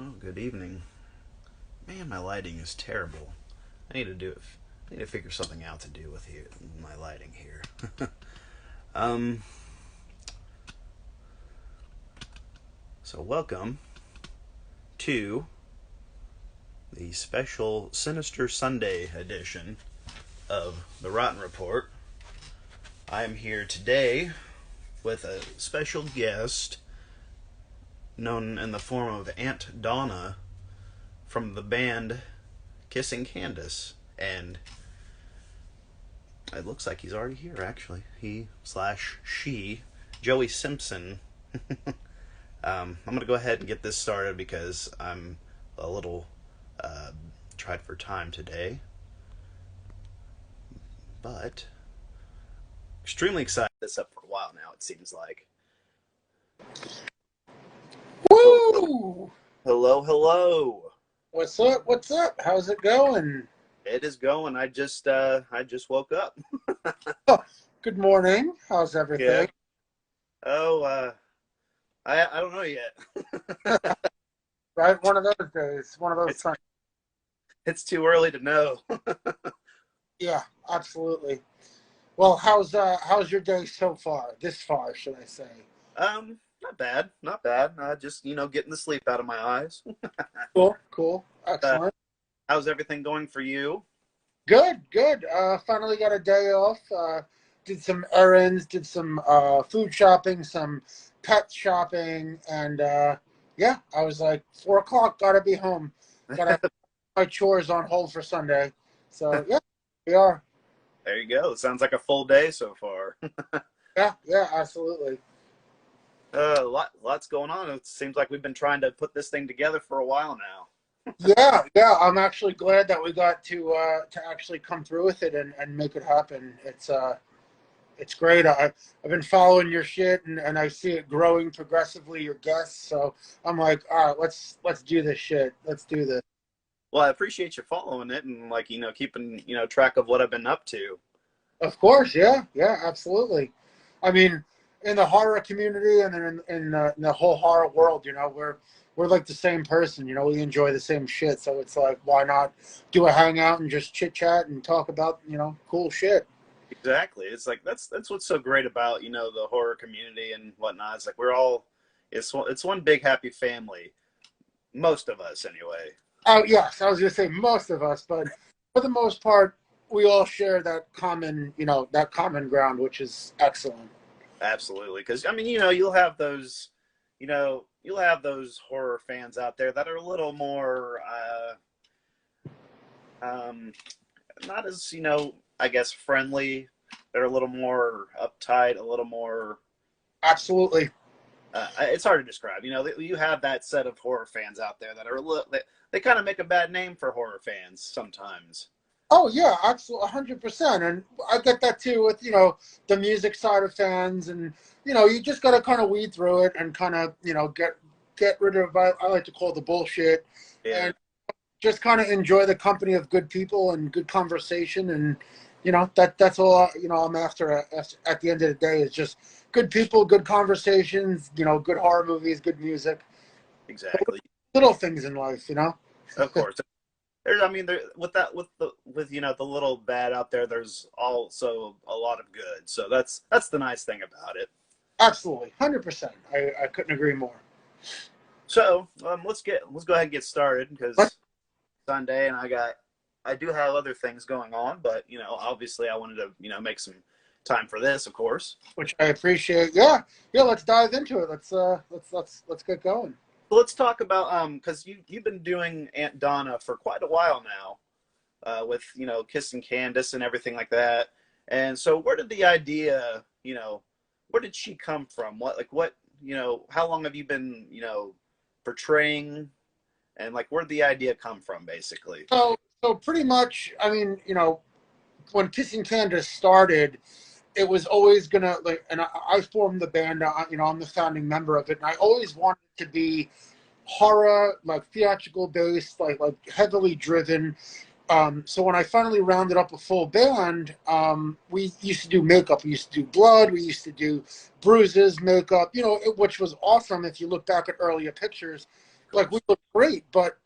Oh, good evening. Man, my lighting is terrible. I need to do it. I need to figure something out to do with my lighting here. um. So welcome to the special Sinister Sunday edition of the Rotten Report. I am here today with a special guest known in the form of Aunt Donna from the band Kissing Candice, and it looks like he's already here. Actually, he/she, Joey Simpson. I'm gonna go ahead and get this started because I'm a little tried for time today, but extremely excited. This up for a while now. It seems like. Hello, Woo! hello. What's up? What's up? How's it going? It is going. I just woke up. Oh, good morning. How's Yeah. everything? Oh, I don't know yet. Right, one of those days. One of those It's times. it's too early to know. Yeah, absolutely. Well, how's your day so far? This far, should I say? Not bad, not bad. Just getting the sleep out of my eyes. Cool, cool, uh, excellent. how's everything going for you? Good, good. Finally got a day off. Did some errands, did some food shopping, some pet shopping, and yeah, I was like 4 o'clock. Gotta be home. Gotta have my chores on hold for Sunday. So yeah, we are. There you go. It sounds like a full day so far. Yeah, yeah, absolutely. Lots going on. It seems like we've been trying to put this thing together for a while now. Yeah, yeah. I'm actually glad that we got to actually come through with it and make it happen. It's great. I've been following your shit and I see it growing progressively. Your guests, so I'm like, all right, let's do this shit. Let's do this. Well, I appreciate you following it and keeping track of what I've been up to. Of course, yeah, yeah, absolutely. I mean, in the horror community and then in the whole horror world, we're like the same person. We enjoy the same shit. So it's like, why not do a hangout and just chit chat and talk about cool shit. Exactly. It's like that's what's so great about the horror community and whatnot. It's like we're all it's one big happy family. Most of us, anyway. Oh yes, I was gonna say most of us, but for the most part, we all share that common ground, which is excellent. Absolutely, because I mean, you'll have those horror fans out there that are a little more, um, not as I guess friendly. They're a little more uptight, a little more. Absolutely. It's hard to describe. You have that set of horror fans out there that are they kind of make a bad name for horror fans sometimes. Oh yeah, absolutely, 100%. And I get that too with the music side of fans, and you just got to kind of weed through it and kind of get rid of I like to call the bullshit, Yeah, and just kind of enjoy the company of good people and good conversation, and that's all I'm after at the end of the day is just good people, good conversations, good horror movies, good music, exactly. little things in life. Of course. I mean, with the little bad out there, there's also a lot of good. So that's the nice thing about it. Absolutely, 100%. I couldn't agree more. So let's go ahead and get started because Sunday and I do have other things going on, but obviously I wanted to make some time for this, of course. Which I appreciate. Yeah, yeah. Let's dive into it. Let's get going. So let's talk about because you've been doing Aunt Donna for quite a while now, with Kissing Candice and everything like that. And so where did the idea where did she come from? How long have you been portraying, and like where did the idea come from basically? So pretty much, I mean, when Kissing Candice started, it was always gonna and I formed the band. I'm the founding member of it, and I always wanted to be horror, like theatrical based, like heavily driven. So when I finally rounded up a full band, we used to do makeup. We used to do blood. We used to do bruises, makeup. Which was awesome if you look back at earlier pictures, like we looked great, but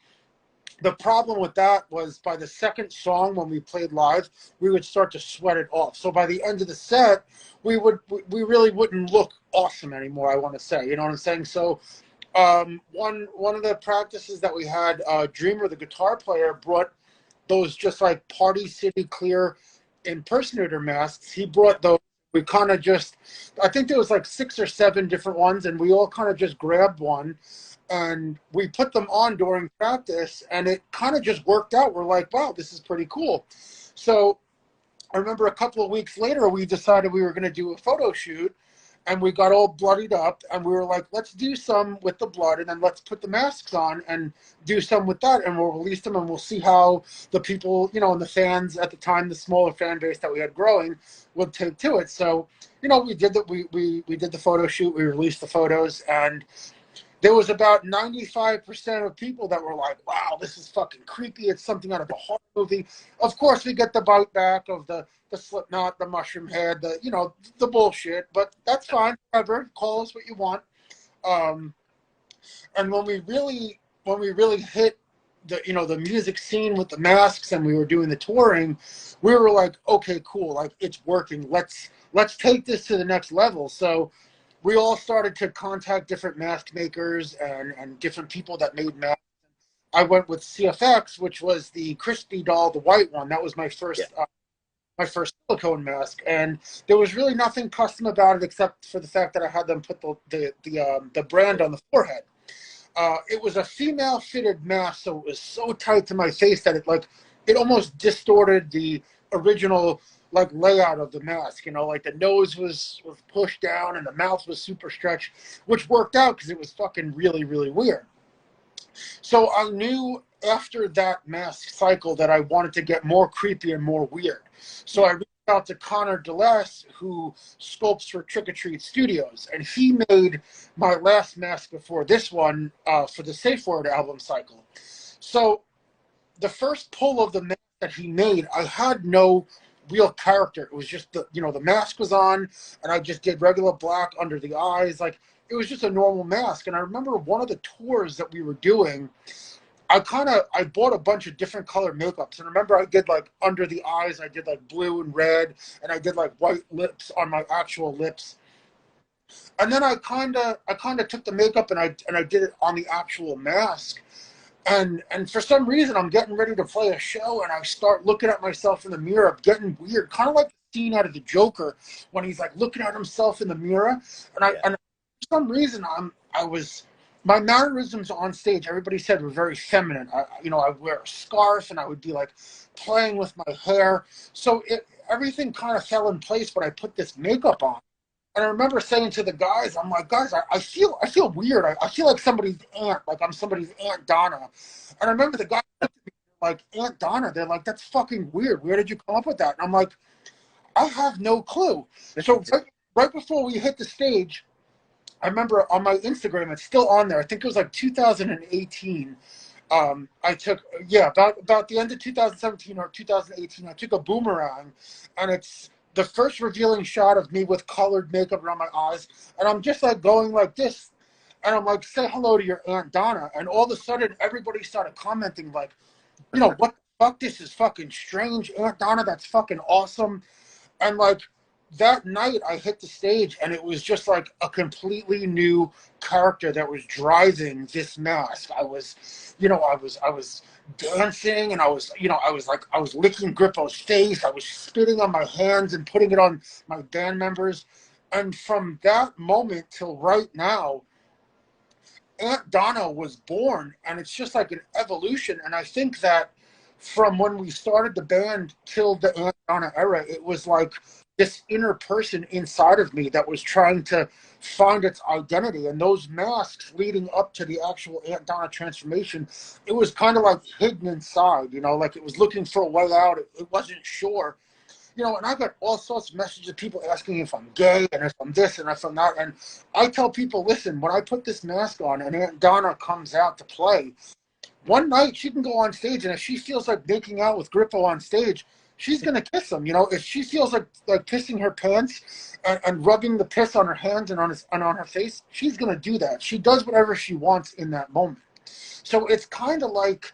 the problem with that was by the second song when we played live, we would start to sweat it off. So by the end of the set, we really wouldn't look awesome anymore, I want to say. You know what I'm saying? So one of the practices that we had, Dreamer, the guitar player, brought those just like Party City Clear impersonator masks. He brought those. We kind of just, I think there was like 6 or 7 different ones, and we all kind of just grabbed one and we put them on during practice, and it kind of just worked out. We're like, wow, this is pretty cool. So I remember a couple of weeks later, we decided we were going to do a photo shoot, and we got all bloodied up, and we were like, let's do some with the blood, and then let's put the masks on and do some with that, and we'll release them, and we'll see how the people, you know, and the fans at the time, the smaller fan base that we had growing, would take to it. So, you know, we did that. We did the photo shoot. We released the photos, and there was about 95% of people that were like, wow, this is fucking creepy. It's something out of a horror movie. Of course, we get the bite back of the Slipknot, the mushroom head, the, you know, the bullshit, but that's fine. Whatever. Call us what you want. And when we really hit the, you know, the music scene with the masks and we were doing the touring, we were like, okay, cool. Like, it's working. Let's take this to the next level. So we all started to contact different mask makers and different people that made masks. I went with CFX, which was the crispy doll, the white one. That was my first my first silicone mask, and there was really nothing custom about it except for the fact that I had them put the brand on the forehead. It was a female fitted mask, so it was so tight to my face that it almost distorted the original like layout of the mask, you know, like the nose was pushed down and the mouth was super stretched, which worked out because it was fucking really, really weird. So I knew after that mask cycle that I wanted to get more creepy and more weird. So I reached out to Connor DeLess, who sculpts for Trick or Treat Studios, and he made my last mask before this one for the Safe Word album cycle. So the first pull of the mask that he made, I had no real character. It was just the mask was on, and I just did regular black under the eyes. Like, it was just a normal mask. And I remember one of the tours that we were doing, I bought a bunch of different color makeups. And remember, I did like under the eyes, I did like blue and red, and I did like white lips on my actual lips. And then I kind of took the makeup and I did it on the actual mask. And for some reason, I'm getting ready to play a show, and I start looking at myself in the mirror. I'm getting weird, kind of like the scene out of the Joker when he's like looking at himself in the mirror. And for some reason, my mannerisms on stage, everybody said, were very feminine. I wear a scarf, and I would be like playing with my hair. So everything kind of fell in place, but I put this makeup on. And I remember saying to the guys, I'm like, guys, I feel weird. I feel like somebody's aunt, like I'm somebody's Aunt Donna. And I remember the guys looked at me like, Aunt Donna. They're like, that's fucking weird. Where did you come up with that? And I'm like, I have no clue. So right before we hit the stage, I remember on my Instagram, it's still on there. I think it was like 2018. I took, about the end of 2017 or 2018, I took a boomerang, and it's the first revealing shot of me with colored makeup around my eyes, and I'm just like going like this, and I'm like, say hello to your Aunt Donna, and all of a sudden everybody started commenting like, you know, what the fuck, this is fucking strange, Aunt Donna, that's fucking awesome. And like that night I hit the stage, and it was just like a completely new character that was driving this mask. I was dancing, and I was licking Grippo's face. I was spitting on my hands and putting it on my band members. And from that moment till right now, Aunt Donna was born, and it's just like an evolution. And I think that from when we started the band till the Aunt Donna era, it was like this inner person inside of me that was trying to find its identity. And those masks leading up to the actual Aunt Donna transformation, it was kind of like hidden inside, you know, like it was looking for a way out. It wasn't sure, you know. And I got all sorts of messages of people asking if I'm gay and if I'm this and if I'm that. And I tell people, listen, when I put this mask on and Aunt Donna comes out to play, one night she can go on stage, and if she feels like making out with Grippo on stage, she's going to kiss him. You know, if she feels like pissing her pants and rubbing the piss on her hands and on her face, she's going to do that. She does whatever she wants in that moment. So it's kind of like,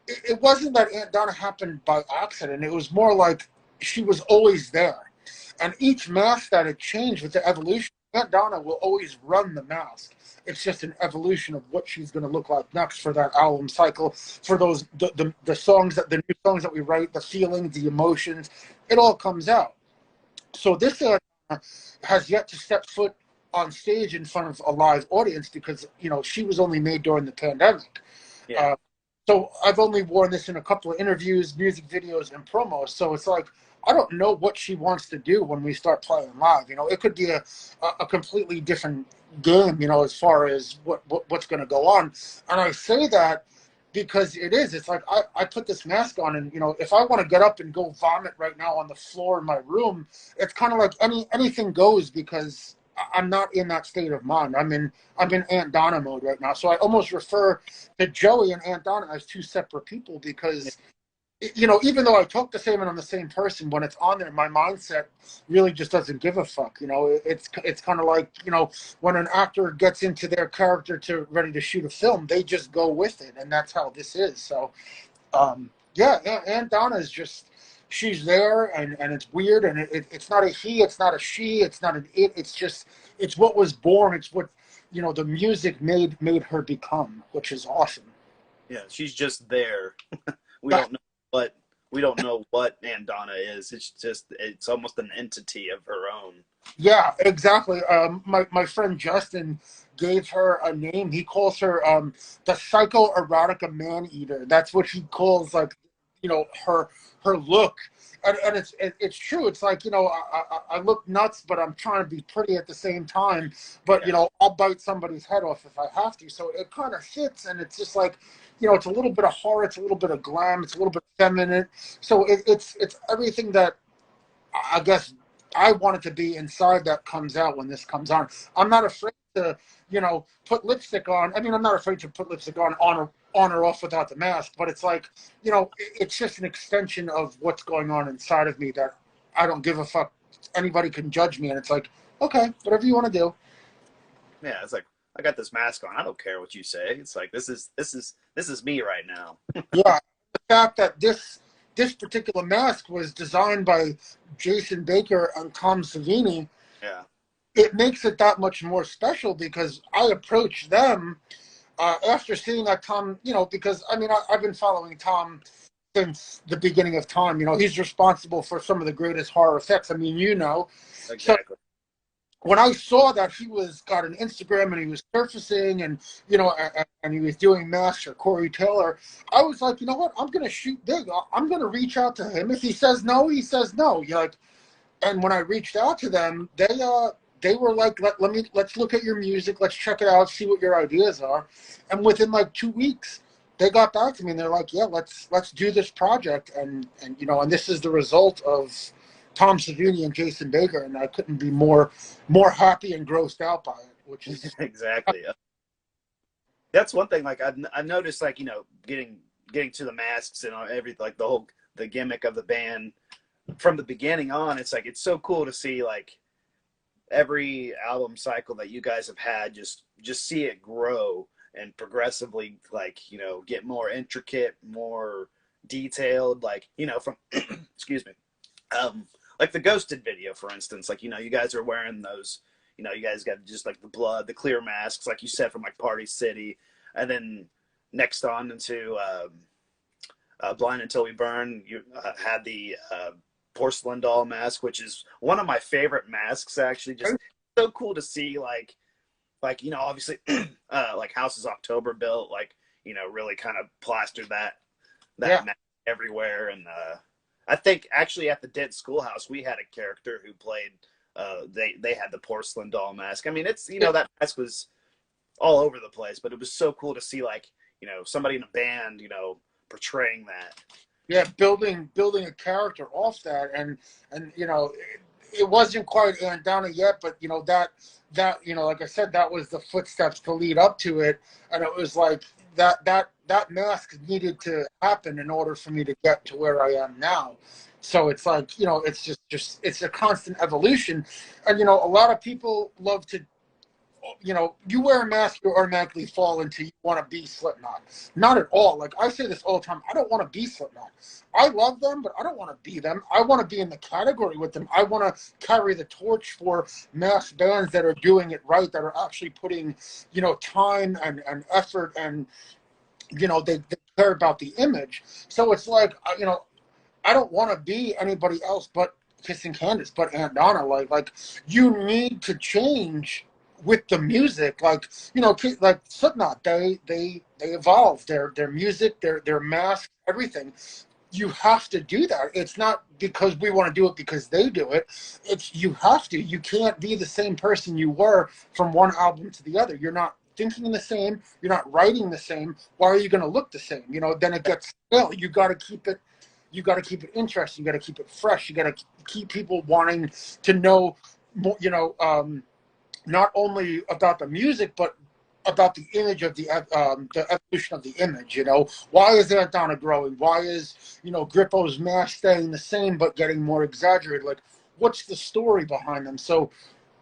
it wasn't that Aunt Donna happened by accident. It was more like she was always there. And each mask that had changed with the evolution, Aunt Donna will always run the mask. It's just an evolution of what she's going to look like next for that album cycle, for those the songs, the new songs that we write, the feelings, the emotions, it all comes out. So this has yet to step foot on stage in front of a live audience because, you know, she was only made during the pandemic. Yeah. So I've only worn this in a couple of interviews, music videos, and promos. So it's like, I don't know what she wants to do when we start playing live. You know, it could be a completely different game, you know, as far as what's going to go on. And I say that because it is. It's like I put this mask on, and, you know, if I want to get up and go vomit right now on the floor in my room, it's kind of like anything goes because I'm not in that state of mind. I'm in Aunt Donna mode right now. So I almost refer to Joey and Aunt Donna as two separate people because, you know, even though I talk the same and I'm the same person, when it's on there, my mindset really just doesn't give a fuck. You know, it's kind of like, you know, when an actor gets into their character ready to shoot a film, they just go with it, and that's how this is. So, yeah, Aunt Donna is just, she's there, and it's weird, and it's not a he, it's not a she, it's not an it. It's just, it's what was born. It's what, you know, the music made her become, which is awesome. Yeah, she's just there. We don't know what Aunt Donna is. It's almost an entity of her own. Yeah, exactly. My friend Justin gave her a name. He calls her the psychoerotica man eater. That's what he calls, like, you know, her look. And it's true. It's like, you know, I look nuts, but I'm trying to be pretty at the same time. But, Yeah. you know, I'll bite somebody's head off if I have to. So it kind of fits, and it's just like, you know, it's a little bit of horror, it's a little bit of glam, it's a little bit feminine. So it's everything that I guess I want it to be inside that comes out when this comes on. I'm not afraid to, you know, put lipstick on. I mean, I'm not afraid to put lipstick on or off without the mask, but it's like, you know, it's just an extension of what's going on inside of me that I don't give a fuck. Anybody can judge me, and it's like, okay, whatever you want to do. Yeah, it's like, I got this mask on. I don't care what you say. It's like, this is me right now. Yeah, the fact that this particular mask was designed by Jason Baker and Tom Savini, Yeah. it makes it that much more special because I approached them after seeing that Tom, you know, because I mean, I've been following Tom since the beginning of time. You know, he's responsible for some of the greatest horror effects. I mean, you know. Exactly. So when I saw that he got an Instagram and he was surfacing, and, you know, and he was doing masks for Corey Taylor, I was like, you know what? I'm gonna shoot big. I'm gonna reach out to him. If he says no, he says no. You know, like, and when I reached out to them, they were like, let's look at your music, let's check it out, see what your ideas are. And within like 2 weeks, they got back to me and they're like, yeah, let's do this project, and you know, and this is the result of Tom Savini and Jason Baker, and I couldn't be more happy and grossed out by it, which is Exactly. That's one thing. Like, I've noticed, like, you know, getting to the masks and everything, like the gimmick of the band from the beginning on. It's like, it's so cool to see, like, every album cycle that you guys have had, just see it grow and progressively, like, you know, get more intricate, more detailed, like, you know, from excuse me, like the Ghosted video, for instance. Like, you know, you guys are wearing those, you know, you guys got just like the clear masks, like you said, from like Party City, and then next on into Blind Until We Burn, you had the porcelain doll mask, which is one of my favorite masks, actually. Just so cool to see, like, you know, obviously like House's October built, like, you know, really kind of plastered that mask everywhere. And I think actually at the Dead Schoolhouse we had a character who played they had the porcelain doll mask. I mean, it's, you know, that mask was all over the place, but it was so cool to see, like, you know, somebody in a band, you know, portraying that. Yeah, building a character off that, and you know, it wasn't quite Aunt Donna yet, but, you know, that you know, like I said, that was the footsteps to lead up to it, and it was like that mask needed to happen in order for me to get to where I am now. So it's like, you know, it's just it's a constant evolution, and, you know, a lot of people love to you wear a mask, you automatically fall into you want to be Slipknot. Not at all. Like I say this all the time, I don't want to be Slipknot. I love them, but I don't want to be them. I want to be in the category with them. I want to carry the torch for mass bands that are doing it right, that are actually putting, time and effort, and they care about the image. So it's like, I don't want to be anybody else but Kissing Candice, but Aunt Donna. Like you need to change with the music. Like like Slipknot, they evolve their music, their mask, everything. You have to do that. It's not because we want to do it because they do it. It's you have to. You can't be the same person you were from one album to the other. You're not thinking the same. You're not writing the same. Why are you going to look the same? Then it gets stale. You got to keep it. You got to keep it interesting. You got to keep it fresh. You got to keep people wanting to know more. Not only about the music, but about the image of the evolution of the image. Why is Aunt Donna growing? Why is Grippo's mask staying the same but getting more exaggerated? Like, what's the story behind them? So,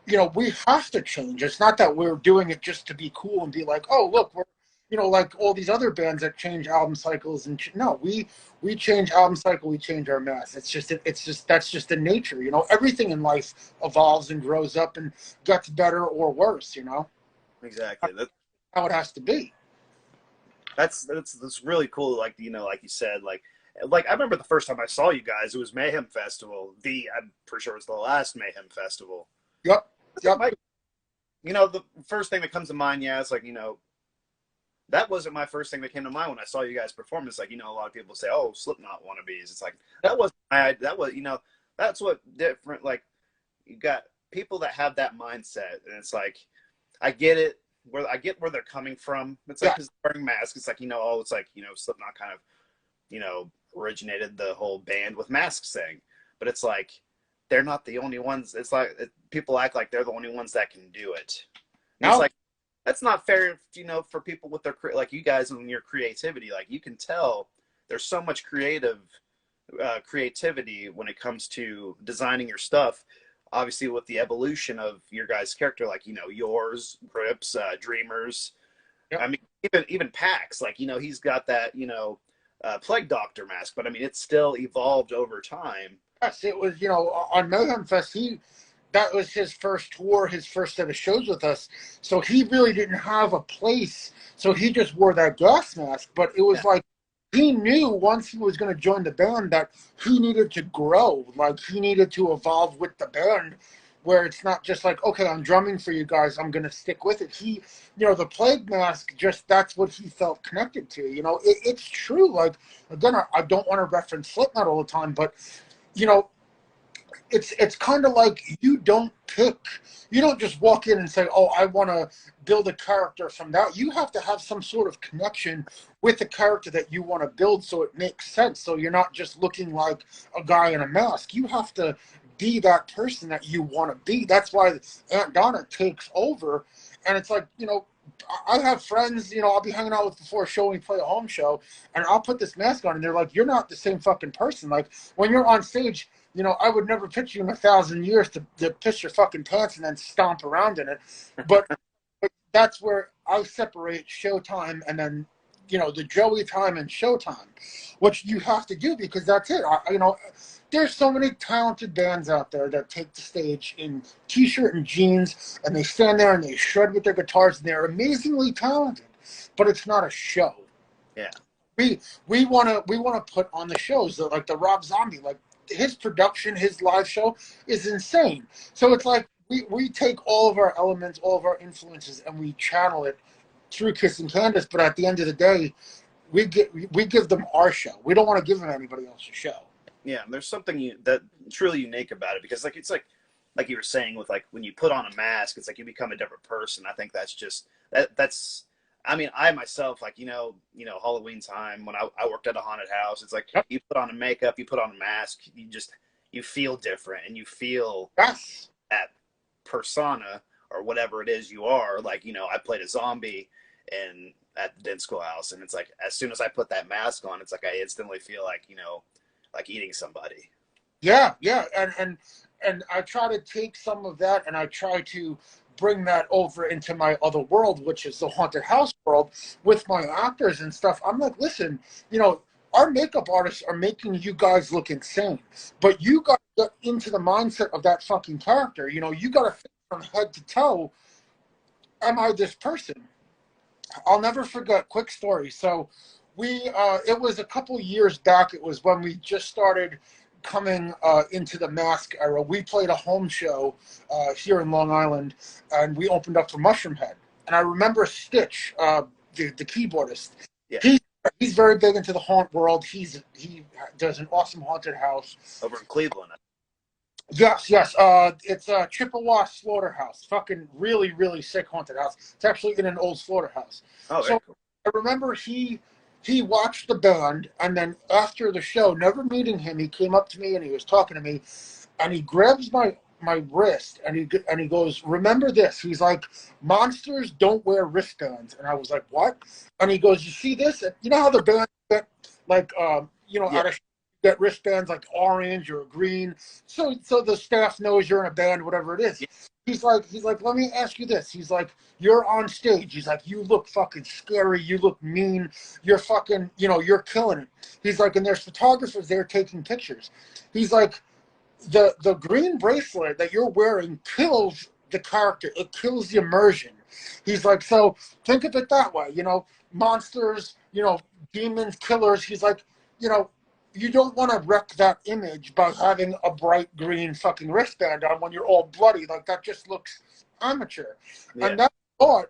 we have to change. It's not that we're doing it just to be cool and be like, oh, look, we're like all these other bands that change album cycles. And no, we change album cycle, we change our mask. That's just the nature. Everything in life evolves and grows up and gets better or worse. Exactly. That's how it has to be. That's really cool. Like like you said, like I remember the first time I saw you guys, it was Mayhem Festival. I'm pretty sure it was the last Mayhem Festival. Yep. The first thing that comes to mind, it's like that wasn't my first thing that came to mind when I saw you guys perform. It's like a lot of people say, "Oh, Slipknot wannabes." It's like that was that's what different. Like you got people that have that mindset, and it's like I get it. I get where they're coming from. It's like because they're wearing masks. It's like it's like Slipknot kind of originated the whole band with masks thing, but it's like they're not the only ones. It's like people act like they're the only ones that can do it. And it's like that's not fair, for people with their like you guys and your creativity. Like you can tell there's so much creativity when it comes to designing your stuff. Obviously, with the evolution of your guys' character, like yours, Grips, Dreamers. Yep. I mean, even Pax. Like he's got that Plague Doctor mask, but I mean, it's still evolved over time. Yes, it was. On Mayhem Fest, that was his first tour, his first set of shows with us. So he really didn't have a place. So he just wore that gas mask. But it was like he knew once he was going to join the band that he needed to grow. Like he needed to evolve with the band, where it's not just like, okay, I'm drumming for you guys, I'm going to stick with it. The Plague mask, that's what he felt connected to. It's true. Like, again, I don't want to reference Slipknot all the time, but, it's kind of like you don't just walk in and say, oh, I want to build a character from that. You have to have some sort of connection with the character that you want to build so it makes sense. So you're not just looking like a guy in a mask. You have to be that person that you want to be. That's why Aunt Donna takes over. And it's like, I have friends, I'll be hanging out with before a show when we play a home show, and I'll put this mask on, and they're like, you're not the same fucking person. Like, when you're on stage, I would never picture you in 1,000 years to piss your fucking pants and then stomp around in it. But that's where I separate showtime and then, the Joey time and showtime, which you have to do because that's it. There's so many talented bands out there that take the stage in T-shirt and jeans, and they stand there and they shred with their guitars, and they're amazingly talented, but it's not a show. Yeah. We want to put on the shows that, like the Rob Zombie, like his production, his live show is insane. So it's like we take all of our elements, all of our influences, and we channel it through Kissing Candice. But at the end of the day, we give them our show. We don't want to give them anybody else's show. Yeah, there's something that truly unique about it because it's like you were saying with like when you put on a mask, it's like you become a different person. I think that's just that's. I mean, I myself, like, Halloween time when I worked at a haunted house, it's like you put on a makeup, you put on a mask, you feel different and you feel that persona or whatever it is you are. Like, I played a zombie at the Dent Schoolhouse, and it's like as soon as I put that mask on, it's like I instantly feel like, like eating somebody. Yeah, and I try to take some of that and I try to bring that over into my other world, which is the haunted house world, with my actors and stuff. I'm like, listen, our makeup artists are making you guys look insane, but you got to get into the mindset of that fucking character. You got to think from head to toe, am I this person? I'll never forget, quick story. So it was a couple years back. It was when we just started coming into the mask era. We played a home show here in Long Island, and we opened up for Mushroom Head. And I remember Stitch, the keyboardist. Yeah. He's very big into the haunt world. He does an awesome haunted house over in Cleveland. Yes. It's a Chippewa slaughterhouse. Fucking really, really sick haunted house. It's actually in an old slaughterhouse. Oh, very cool. I remember he watched the band, and then after the show, never meeting him, he came up to me and he was talking to me, and he grabs my wrist and he goes, "Remember this?" He's like, "Monsters don't wear wristbands." And I was like, "What?" And he goes, "You see this? You know how the band get like out of get wristbands like orange or green, so the staff knows you're in a band, whatever it is." Yeah. He's like, "Let me ask you this." He's like, "You're on stage." He's like, "You look fucking scary. You look mean. You're fucking, you're killing it." He's like, "And there's photographers there taking pictures." He's like, the green bracelet that you're wearing kills the character. It kills the immersion. He's like, "So think of it that way. Monsters, demons, killers." He's like, you don't want to wreck that image by having a bright green fucking wristband on when you're all bloody. Like, that just looks amateur. Yeah. And that thought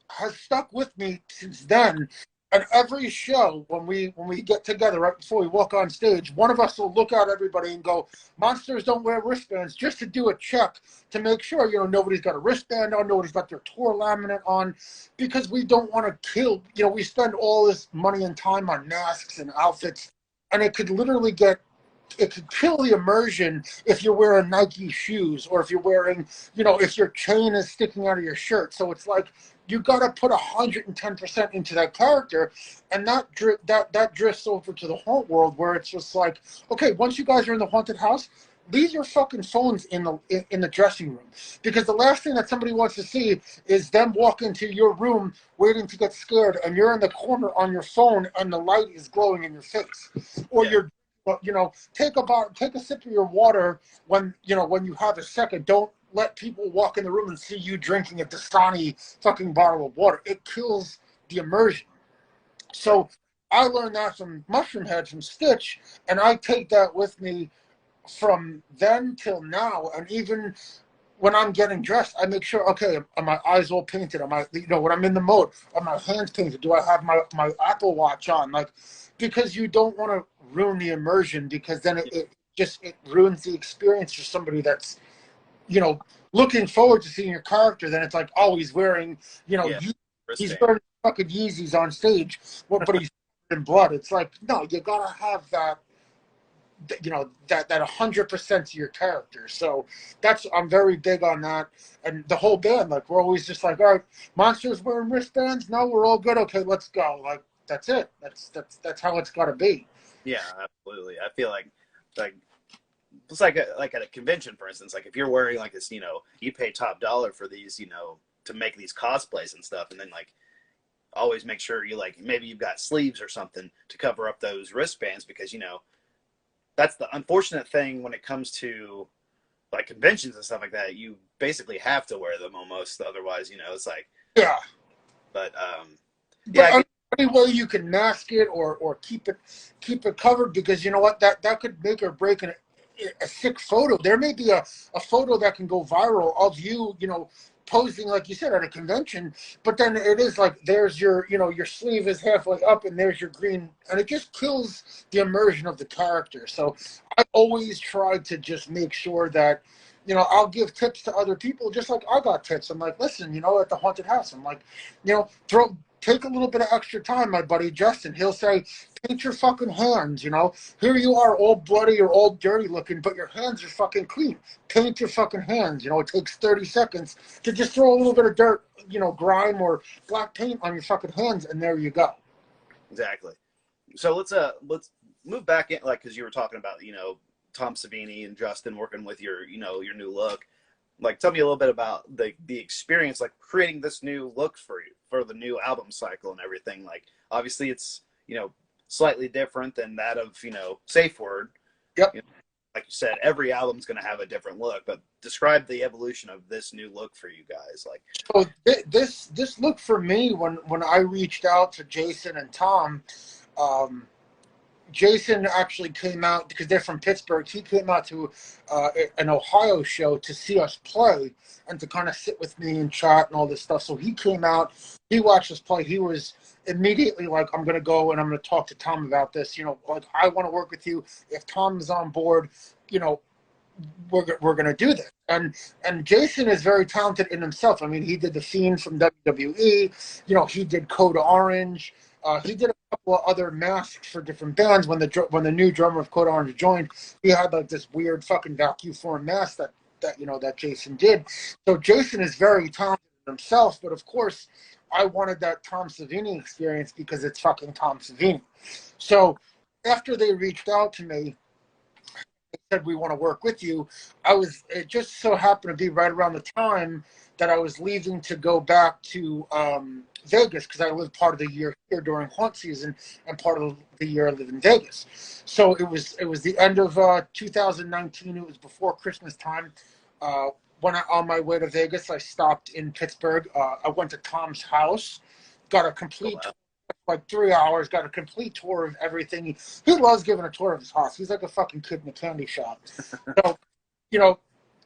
has stuck with me since then. And every show, when we get together right before we walk on stage, one of us will look at everybody and go, "Monsters don't wear wristbands," just to do a check to make sure, nobody's got a wristband on, nobody's got their tour laminate on, because we don't want to kill. We spend all this money and time on masks and outfits, and it could literally kill the immersion if you're wearing Nike shoes, or if you're wearing, if your chain is sticking out of your shirt. So it's like, you got to put 110% into that character, and that drifts over to the haunt world, where it's just like, okay, once you guys are in the haunted house, leave your fucking phones in the dressing room, because the last thing that somebody wants to see is them walk into your room waiting to get scared, and you're in the corner on your phone and the light is glowing in your face, or you're, take a sip of your water when you have a second. Don't let people walk in the room and see you drinking a Dasani fucking bottle of water. It kills the immersion. So I learned that from Mushroom Head, from Stitch, and I take that with me from then till now. And even when I'm getting dressed, I make sure, okay, are my eyes all painted? Am I, when I'm in the mode, are my hands painted? Do I have my Apple Watch on? Like, because you don't want to ruin the immersion, because then it ruins the experience for somebody that's, looking forward to seeing your character. Then it's like, oh, he's wearing, he's wearing fucking Yeezys on stage, but he's in blood. It's like, no, you gotta have that, that 100% to your character. So I'm very big on that. And the whole band, like, we're always just like, all right, monsters wearing wristbands? No, we're all good. Okay, let's go. Like, that's it. That's how it's gotta be. Yeah, absolutely. I feel like it's like at a convention, for instance, like if you're wearing like this, you pay top dollar for these, to make these cosplays and stuff, and then like always make sure you maybe you've got sleeves or something to cover up those wristbands, because that's the unfortunate thing when it comes to like conventions and stuff like that. You basically have to wear them almost, otherwise, it's like, yeah. But any way you can mask it or keep it covered, because you know what, that could make or break a sick photo. There may be a photo that can go viral of you, posing, like you said, at a convention, but then it is like, there's your, your sleeve is halfway up and there's your green, and it just kills the immersion of the character. So I always try to just make sure that, I'll give tips to other people, just like I got tips. I'm like, listen, at the haunted house, I'm like, take a little bit of extra time. My buddy Justin, he'll say, paint your fucking hands, Here you are, all bloody or all dirty looking, but your hands are fucking clean. Paint your fucking hands. It takes 30 seconds to just throw a little bit of dirt, grime or black paint on your fucking hands, and there you go. Exactly. So let's move back in, like, because you were talking about, Tom Savini and Justin working with your, your new look. like tell me a little bit about the experience, like creating this new look for you for the new album cycle and everything. Like obviously it's, you know, slightly different than that of, you know, Safe Word. Yep. You know, like you said, every album's going to have a different look, but describe the evolution of this new look for you guys. Like, so this look for me, when I reached out to Jason and Tom, Jason actually came out because they're from Pittsburgh. He came out to an Ohio show to see us play and to kind of sit with me and chat and all this stuff. So he came out, he watched us play. He was immediately like, I'm going to go and I'm going to talk to Tom about this. You know, like, I want to work with you. If Tom is on board, you know, we're going to do this. And Jason is very talented in himself. I mean, he did The Fiend from WWE. You know, he did Code Orange. He did a couple of other masks for different bands. When the new drummer of Code Orange joined, he had like this weird fucking vacuum form mask that Jason did. So Jason is very talented himself, but of course, I wanted that Tom Savini experience because it's fucking Tom Savini. So after they reached out to me, they said, we want to work with you. It just so happened to be right around the time that I was leaving to go back to Vegas, because I lived part of the year here during haunt season and part of the year I lived in Vegas. So it was the end of 2019. It was before Christmas time. When on my way to Vegas, I stopped in Pittsburgh. I went to Tom's house, got a complete like 3 hours, got a complete tour of everything. He loves giving a tour of his house. He's like a fucking kid in a candy shop. So, you know,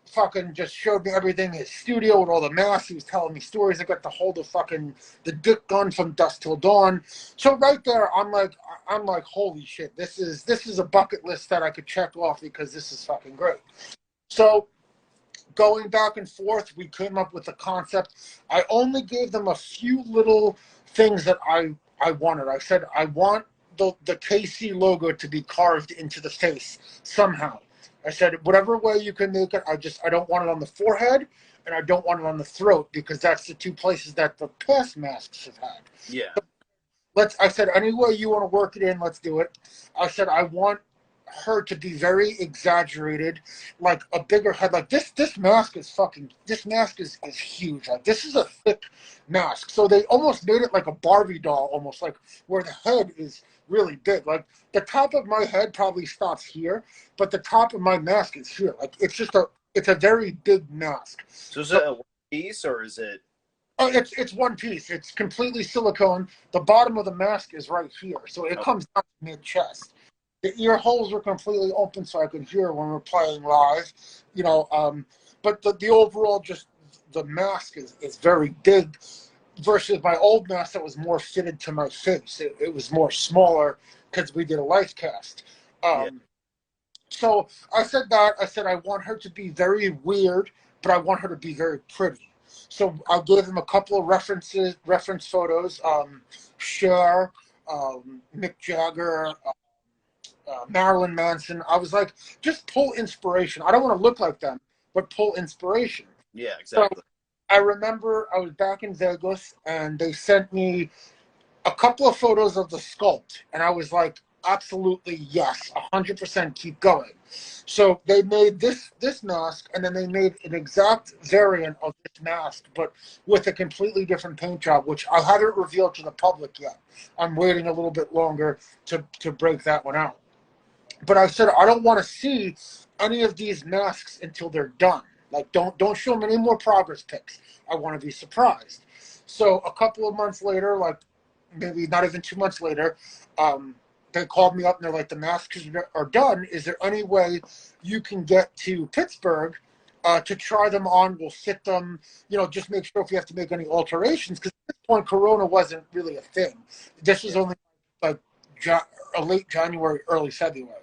fucking just showed me everything, his studio with all the masks. He was telling me stories. I got to hold the dick gun from Dusk Till Dawn. So right there, I'm like, holy shit, this is a bucket list that I could check off because this is fucking great. So going back and forth, we came up with a concept. I only gave them a few little things that I wanted. I said, I want the KC logo to be carved into the face somehow. I said, whatever way you can make it, I don't want it on the forehead and I don't want it on the throat because that's the two places that the past masks have had. Yeah. So I said, any way you want to work it in, let's do it. I said, I want her to be very exaggerated, like a bigger head. Like this mask is huge. Like this is a thick mask. So they almost made it like a Barbie doll, almost like where the head is really big. Like the top of my head probably stops here, but the top of my mask is here. Like it's a very big mask. So is it a one piece or is it? Oh, it's one piece. It's completely silicone. The bottom of the mask is right here, so it comes down to mid chest. The ear holes were completely open so I could hear when we're playing live, you know. But the overall, just the mask is very big versus my old mask that was more fitted to my face. It was more smaller because we did a life cast. So I said I want her to be very weird, but I want her to be very pretty. So I gave them a couple of reference photos, Cher, Mick Jagger, Marilyn Manson. I was like, just pull inspiration. I don't want to look like them, but pull inspiration. Yeah, exactly. So I remember I was back in Vegas and they sent me a couple of photos of the sculpt, and I was like, absolutely yes, 100% keep going. So they made this mask, and then they made an exact variant of this mask, but with a completely different paint job, which I haven't revealed to the public yet. I'm waiting a little bit longer to break that one out. But I said I don't want to see any of these masks until they're done. Like don't show them any more progress pics. I want to be surprised. So a couple of months later, like maybe not even 2 months later, they called me up and they're like, the masks are done. Is there any way you can get to Pittsburgh to try them on? We'll fit them, you know, just make sure if you have to make any alterations. Because at this point, Corona wasn't really a thing. This was only like late January, early February.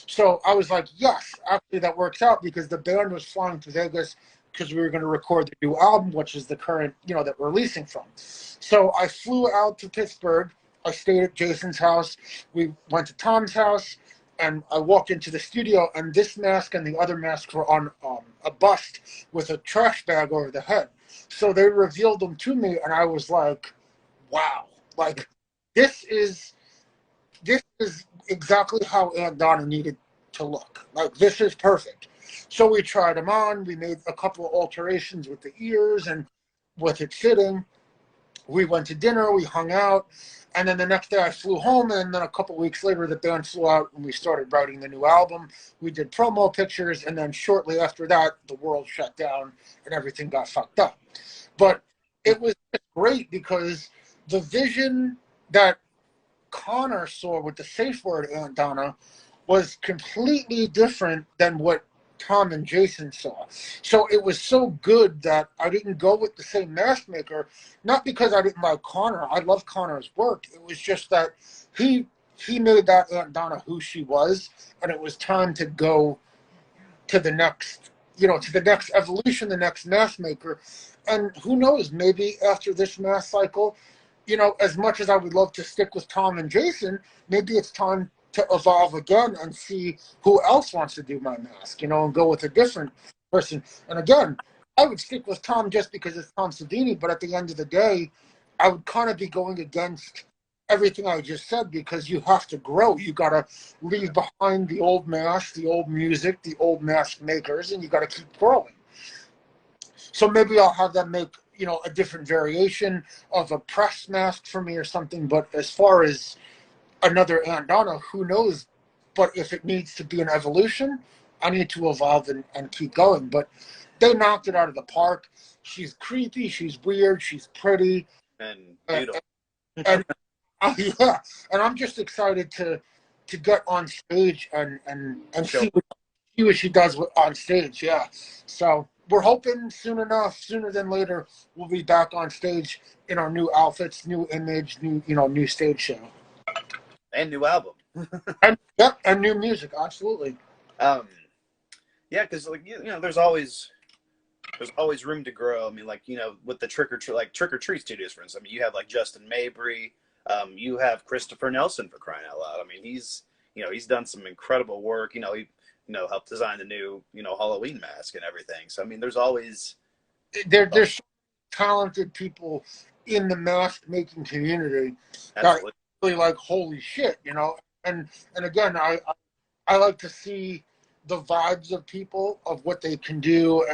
So I was like, yes, actually that works out because the band was flying to Vegas because we were going to record the new album, which is the current, you know, that we're releasing from. So I flew out to Pittsburgh. I stayed at Jason's house. We went to Tom's house, and I walked into the studio, and this mask and the other masks were on a bust with a trash bag over the head. So they revealed them to me, and I was like, wow. Like, this is exactly how Aunt Donna needed to look. Like, this is perfect. So we tried them on. We made a couple of alterations with the ears and with it fitting. We went to dinner. We hung out. And then the next day I flew home, and then a couple of weeks later the band flew out and we started writing the new album. We did promo pictures, and then shortly after that the world shut down and everything got fucked up. But it was great because the vision that Connor saw with the safe word Aunt Donna was completely different than what Tom and Jason saw. So it was so good that I didn't go with the same mask maker, not because I didn't like Connor. I love Connor's work. It was just that he made that Aunt Donna who she was, and it was time to go to the next, to the next evolution, the next mask maker. And who knows, maybe after this mask cycle, as much as I would love to stick with Tom and Jason, maybe it's time to evolve again and see who else wants to do my mask, and go with a different person. And again, I would stick with Tom just because it's Tom Savini, but at the end of the day, I would kind of be going against everything I just said because you have to grow. You got to leave behind the old mask, the old music, the old mask makers, and you got to keep growing. So maybe I'll have them make, a different variation of a press mask for me or something. But as far as another Aunt Donna, who knows? But if it needs to be an evolution, I need to evolve and keep going. But they knocked it out of the park. She's creepy. She's weird. She's pretty. And beautiful. And yeah, and I'm just excited to get on stage and see what she does on stage. Yeah. So we're hoping sooner than later, we'll be back on stage in our new outfits, new image, new stage show. And new album. and new music, absolutely. Yeah, because there's always room to grow. I mean, with the trick or treat studios, for instance. I mean, you have Justin Mabry, you have Christopher Nelson, for crying out loud. I mean, he's done some incredible work. He helped design the new Halloween mask and everything. So I mean, there's always there's talented people in the mask making community. Absolutely. Really like, holy shit, and again, I like to see the vibes of people, of what they can do,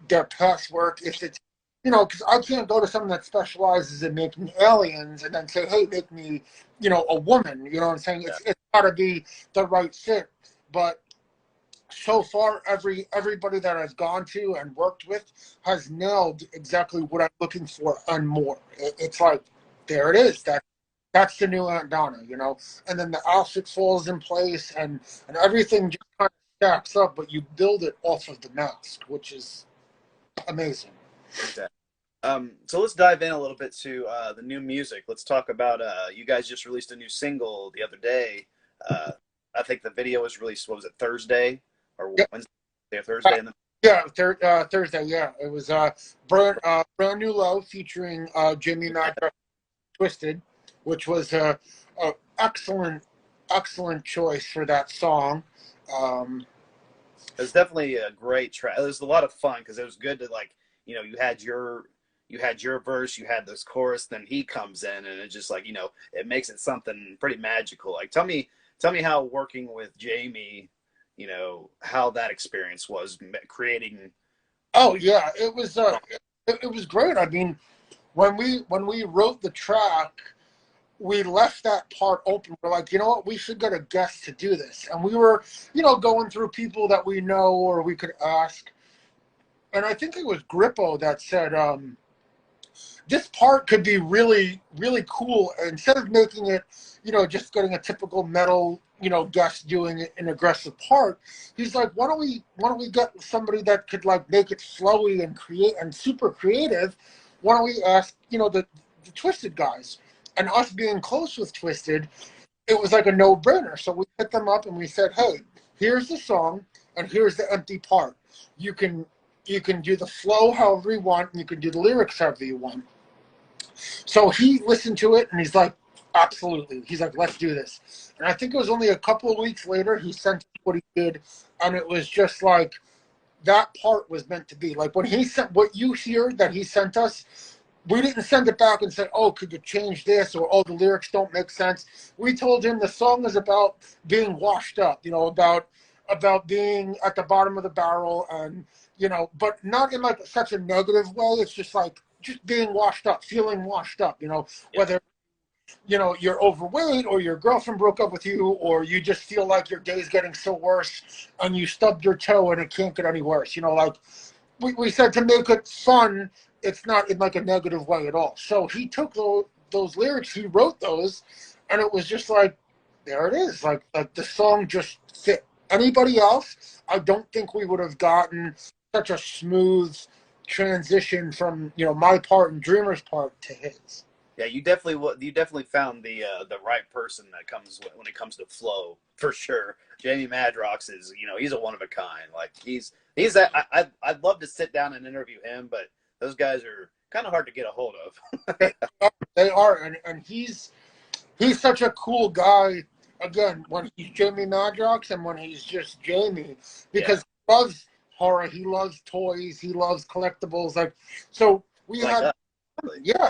their past work. If it's, because I can't go to someone that specializes in making aliens and then say, hey, make me, a woman. You know what I'm saying? Yeah. It's got to be the right fit. But so far, everybody that I've gone to and worked with has nailed exactly what I'm looking for and more. It's like, there it is. That's the new Aunt Donna, and then the outfit falls in place and everything just kind of stacks up, but you build it off of the mask, which is amazing. Exactly. So let's dive in a little bit to the new music. Let's talk about you guys just released a new single the other day. I think the video was released, what was it, Thursday or Wednesday or Thursday? Thursday, yeah. It was brand new Low featuring Jamie Madrox of Twiztid, which was a excellent choice for that song. It was definitely a great track. It was a lot of fun because it was good to you had your verse, you had this chorus, then he comes in and it just it makes it something pretty magical. Tell me how working with Jamie, how that experience was creating. Oh yeah, it was great. I mean, when we wrote the track, we left that part open. We're like, you know what, we should get a guest to do this. And we were, going through people that we know or we could ask. And I think it was Grippo that said, this part could be really, really cool. Instead of making it, just getting a typical metal, guest doing an aggressive part, he's like, why don't we get somebody that could make it flowy and create and super creative? Why don't we ask, the Twiztid guys? And us being close with Twiztid, it was like a no-brainer. So we hit them up and we said, hey, here's the song and here's the empty part. You can do the flow however you want, and you can do the lyrics however you want. So he listened to it and he's like, absolutely. He's like, let's do this. And I think it was only a couple of weeks later he sent what he did, and it was just like, that part was meant to be. Like when he sent what you hear that he sent us, we didn't send it back and say, oh, could you change this? Or, oh, the lyrics don't make sense. We told him the song is about being washed up, about about being at the bottom of the barrel, and but not in like such a negative way. It's just like just being washed up, feeling washed up. Whether you're overweight, or your girlfriend broke up with you, or you just feel like your day's getting so worse and you stubbed your toe and it can't get any worse. Like we said, to make it fun, it's not in like a negative way at all. So he took those lyrics, he wrote those, and it was just like, there it is. Like the song just fit. Anybody else, I don't think we would have gotten such a smooth transition from my part and Dreamer's part to his. Yeah, you definitely found the right person that comes when it comes to flow, for sure. Jamie Madrox is, he's a one of a kind. Like he's that I'd love to sit down and interview him, but those guys are kind of hard to get a hold of. They are, and he's such a cool guy. Again, when he's Jamie Madrox and when he's just Jamie, because he loves horror, he loves toys, he loves collectibles. Like, so we like had. that. Yeah,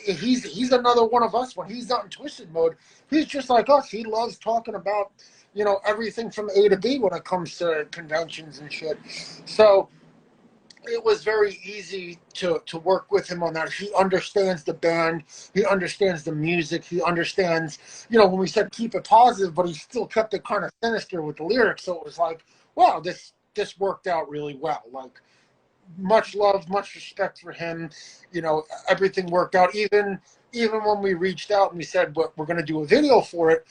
he's another one of us. When he's not in Twiztid mode, he's just like us. He loves talking about, everything from A to B when it comes to conventions and shit. So it was very easy to work with him on that. He understands the band. He understands the music. He understands, when we said keep it positive, but he still kept it kind of sinister with the lyrics. So it was like, wow, this worked out really well. Like, much love, much respect for him. Everything worked out. Even when we reached out and we said, we're going to do a video for it,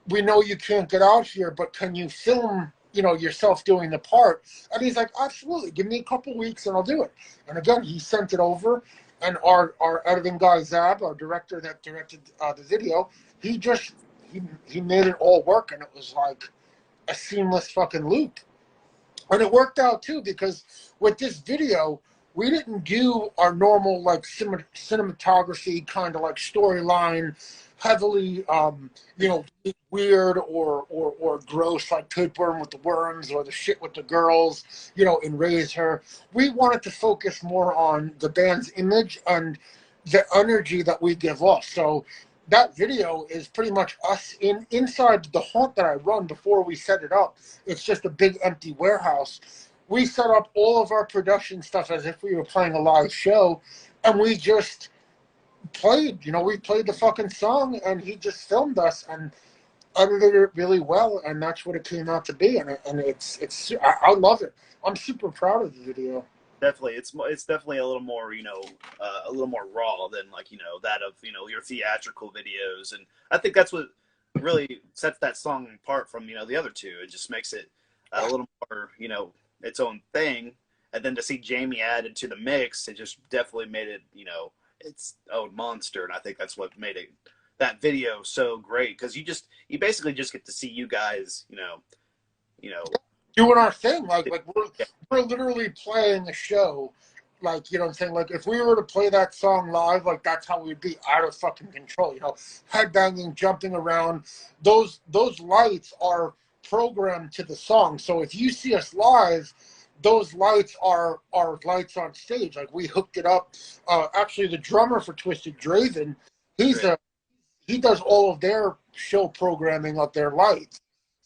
we know you can't get out here, but can you film, yourself doing the part? And he's like, absolutely, give me a couple weeks and I'll do it. And again, he sent it over, and our editing guy, Zab, our director that directed the video, he made it all work, and it was like a seamless fucking loop. And it worked out too, because with this video, we didn't do our normal like cinematography kind of like storyline, heavily weird or gross, like Tapeworm with the worms or the shit with the girls, in Raise Her. We wanted to focus more on the band's image and the energy that we give off. So that video is pretty much us inside the haunt that I run before we set it up. It's just a big empty warehouse. We set up all of our production stuff as if we were playing a live show, and we just played. We played the fucking song, and he just filmed us and edited it really well, and that's what it came out to be. And I love it. I'm super proud of the video. Definitely, it's definitely a little more, a little more raw than like, that of, your theatrical videos. And I think that's what really sets that song apart from, the other two. It just makes it a little more, its own thing. And then to see Jamie added to the mix, it just definitely made it, its own monster. And I think that's what made that video so great, because you basically just get to see you guys, doing our thing. Like we're literally playing a show. Like, what I'm saying? Like, if we were to play that song live, like, that's how we'd be, out of fucking control, headbanging, jumping around. Those lights are programmed to the song. So if you see us live, those lights are lights on stage. Like, we hooked it up. Actually, the drummer for Twiztid, Draven, he does all of their show programming of their lights.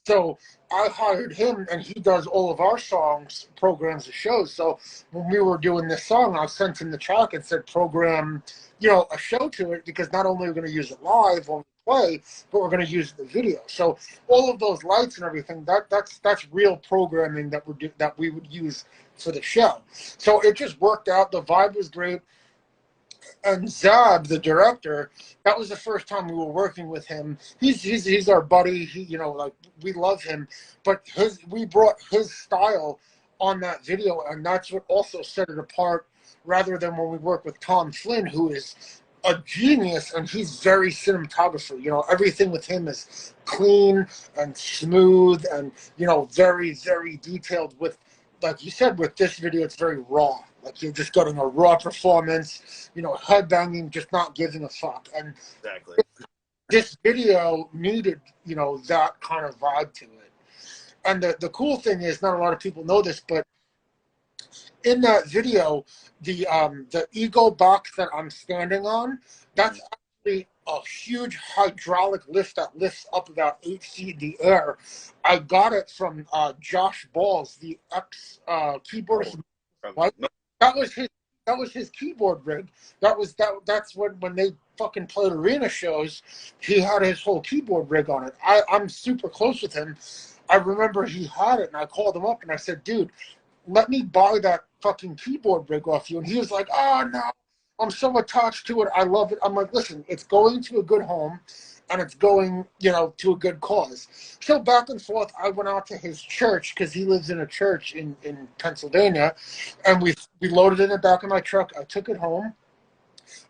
So I hired him, and he does all of our songs, programs the shows. So when we were doing this song, I sent him the track and said, program, a show to it, because not only are we going to use it live when we play, but we're going to use the video. So all of those lights and everything, that's real programming that we would use for the show. So it just worked out. The vibe was great. And Zab, the director, that was the first time we were working with him. He's our buddy. We love him, but we brought his style on that video, and that's what also set it apart. Rather than when we work with Tom Flynn, who is a genius, and he's very cinematographer. Everything with him is clean and smooth, and very, very detailed. With, like you said, with this video, it's very raw. Like, you're just getting a raw performance, headbanging, just not giving a fuck. And exactly, this video needed, that kind of vibe to it. And the cool thing is, not a lot of people know this, but in that video, the ego box that I'm standing on, that's actually a huge hydraulic lift that lifts up about 8 feet in the air. I got it from Josh Balls, the ex keyboardist. Like, that was his keyboard rig. That's when they fucking played arena shows. He had his whole keyboard rig on it. I'm super close with him. I remember he had it, and I called him up and I said, dude, let me buy that fucking keyboard rig off you. And he was like, oh no, I'm so attached to it. I love it. I'm like, listen, it's going to a good home and it's going, to a good cause. So back and forth, I went out to his church because he lives in a church in Pennsylvania, and we loaded it in the back of my truck. I took it home.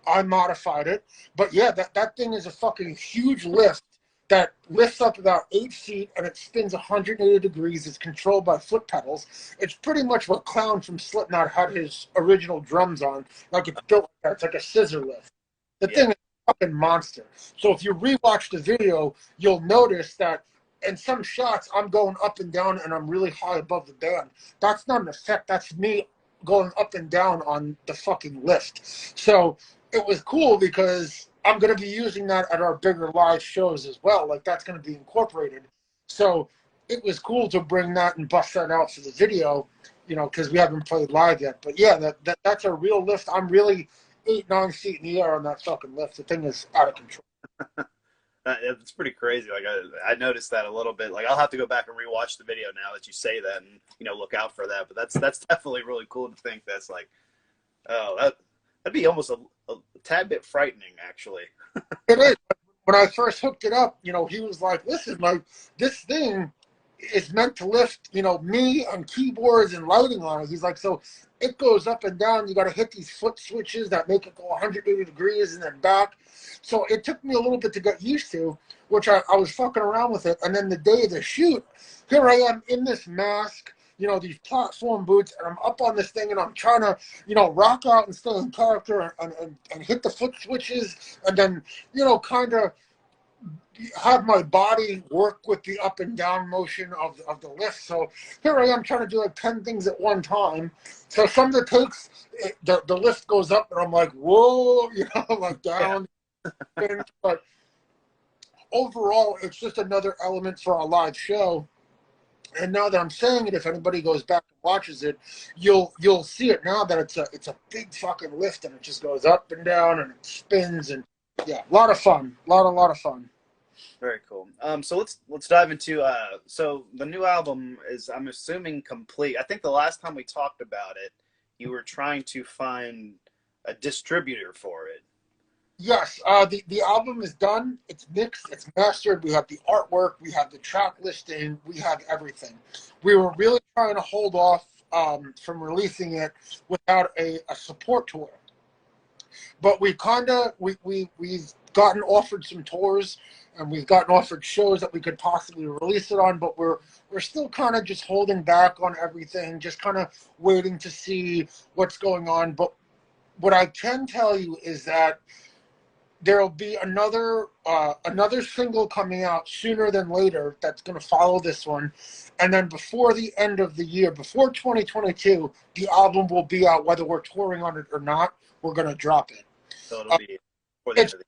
I modified it. But yeah, that thing is a fucking huge lift that lifts up about 8 feet and it spins 180 degrees. It's controlled by foot pedals. It's pretty much what Clown from Slipknot had his original drums on. Like, it's built like that. It's like a scissor lift. The thing is a fucking monster. So if you rewatch the video, you'll notice that in some shots, I'm going up and down and I'm really high above the band. That's not an effect. That's me going up and down on the fucking lift. So it was cool because I'm going to be using that at our bigger live shows as well. Like, that's going to be incorporated. So it was cool to bring that and bust that out for the video, because we haven't played live yet. But yeah, that's a real lift. I'm really 8-9 feet in the air on that fucking lift. The thing is out of control. It's pretty crazy. Like, I noticed that a little bit. Like, I'll have to go back and rewatch the video now that you say that and, look out for that. But that's definitely really cool to think that's like, oh, that'd be almost a tad bit frightening, actually. It is. When I first hooked it up, he was like, listen, like, this thing is meant to lift, me and keyboards and lighting on it. He's like, so it goes up and down. You got to hit these foot switches that make it go 180 degrees and then back. So it took me a little bit to get used to, which I was fucking around with it. And then the day of the shoot, here I am in this mask, these platform boots, and I'm up on this thing, and I'm trying to, rock out and stay in character and hit the foot switches, and then, kind of have my body work with the up and down motion of the lift. So here I am trying to do like 10 things at one time. So some of the takes, the lift goes up, and I'm like, whoa, like down. Yeah. But overall, it's just another element for our live show. And now that I'm saying it, if anybody goes back and watches it, you'll see it now that it's a big fucking lift, and it just goes up and down and it spins, and yeah, a lot of fun, a lot of fun. Very cool. So let's dive into so the new album is, I'm assuming, complete. I think the last time we talked about it, you were trying to find a distributor for it. Yes, the album is done. It's mixed. It's mastered. We have the artwork. We have the track listing. We have everything. We were really trying to hold off from releasing it without a support tour. But we've gotten offered some tours, and we've gotten offered shows that we could possibly release it on. But we're still kind of just holding back on everything, just kind of waiting to see what's going on. But what I can tell you is that there'll be another single coming out sooner than later that's going to follow this one. And then before the end of the year, before 2022, the album will be out, whether we're touring on it or not. We're going to drop it. So it'll be before the end of the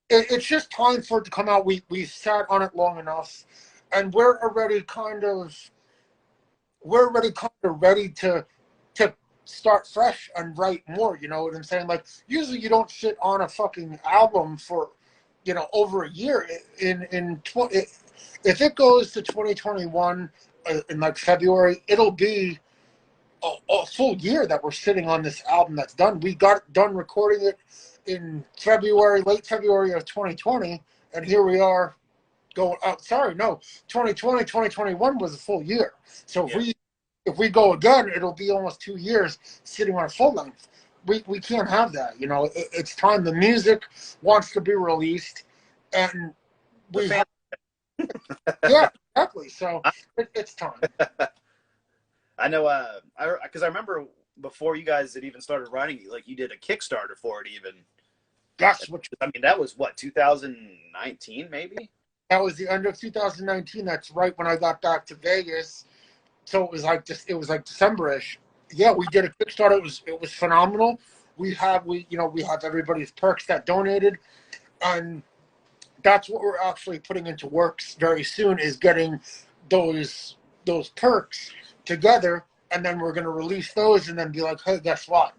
year. It's just time for it to come out. We sat on it long enough, and we're already kind of ready to start fresh and write more, you know what I'm saying? Like, usually you don't sit on a fucking album for, over a year. If it goes to 2021 in like February, it'll be a full year that we're sitting on this album that's done. We got done recording it in late February of 2020, and here we are going, 2021 was a full year. So if we go again, it'll be almost 2 years sitting on a full length. We can't have that, It's time. The music wants to be released, and yeah, exactly. So it's time. I know, because I remember before you guys had even started writing, like, you did a Kickstarter for it even. That's that was what, 2019 maybe? That was the end of 2019. That's right when I got back to Vegas. So it was like December-ish. Yeah, we did a Kickstarter. It was phenomenal. We have everybody's perks that donated, and that's what we're actually putting into works very soon, is getting those perks together, and then we're going to release those and then be like, hey, guess what?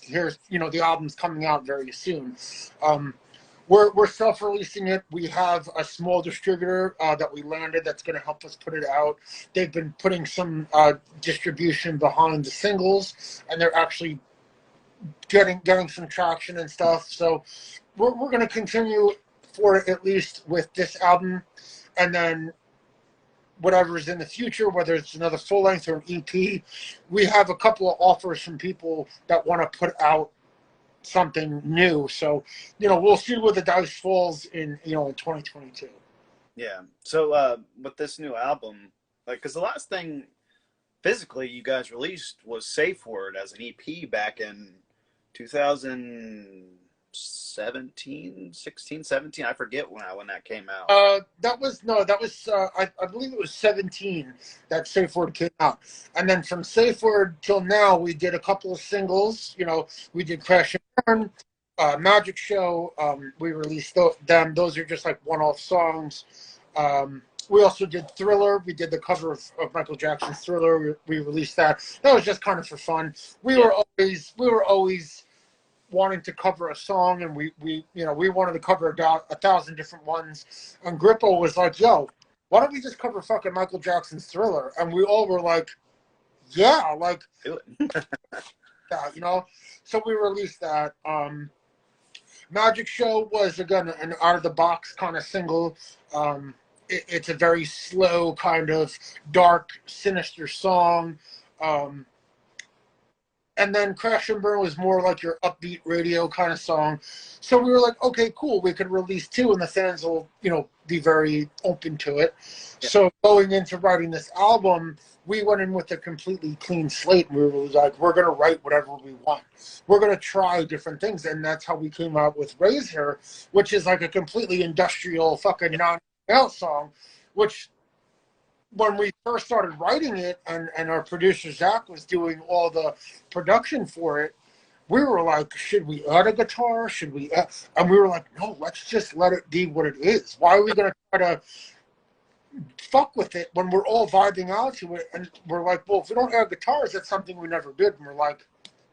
Here's, the album's coming out very soon. We're self-releasing it. We have a small distributor that we landed that's going to help us put it out. They've been putting some distribution behind the singles, and they're actually getting some traction and stuff. So we're going to continue for it, at least with this album, and then whatever's in the future, whether it's another full length or an EP, we have a couple of offers from people that want to put out something new. So, we'll see where the dice falls in 2022. Yeah. So with this new album, like, because the last thing physically you guys released was Safe Word as an EP back in 16, 17. I forget when that came out. I believe it was 17 that Safe Word came out. And then from Safe Word till now, we did a couple of singles. We did Crash and Burn, Magic Show. We released them. Those are just like one-off songs. We also did Thriller. We did the cover of Michael Jackson's Thriller. We released that. That was just kind of for fun. We were always wanting to cover a song, and we wanted to cover 1,000 different ones. And Grippo was like, yo, why don't we just cover fucking Michael Jackson's Thriller? And we all were like, yeah, like, do it. yeah, so we released that. Magic Show was, again, an out-of-the-box kind of single. It's a very slow, kind of dark, sinister song. And then Crash and Burn was more like your upbeat radio kind of song. So we were like, okay, cool. We could release two, and the fans will, be very open to it. Yeah. So going into writing this album, we went in with a completely clean slate. And we were like, we're going to write whatever we want. We're going to try different things. And that's how we came out with Raise Her, which is like a completely industrial fucking non-out song, which when we first started writing it, and our producer Zach was doing all the production for it, we were like, should we add a guitar? Should we add? And we were like, no, let's just let it be what it is. Why are we going to try to fuck with it when we're all vibing out to it? And we're like, well, if we don't add guitars, that's something we never did. And we're like,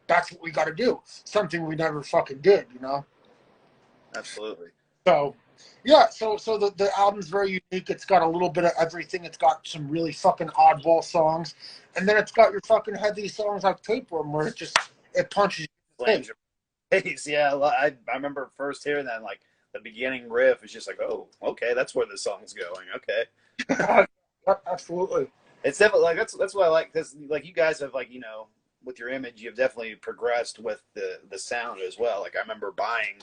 that's what we got to do. Something we never fucking did, Absolutely. So, yeah, so the album's very unique. It's got a little bit of everything. It's got some really fucking oddball songs. And then it's got your fucking heavy songs like Tapeworm, where it punches you in the face. Yeah, I remember first hearing that, like, the beginning riff is just like, oh, okay, that's where the song's going. Okay. Absolutely. It's definitely, like, that's what I like, because, like, you guys have, like, with your image, you've definitely progressed with the sound as well. Like, I remember buying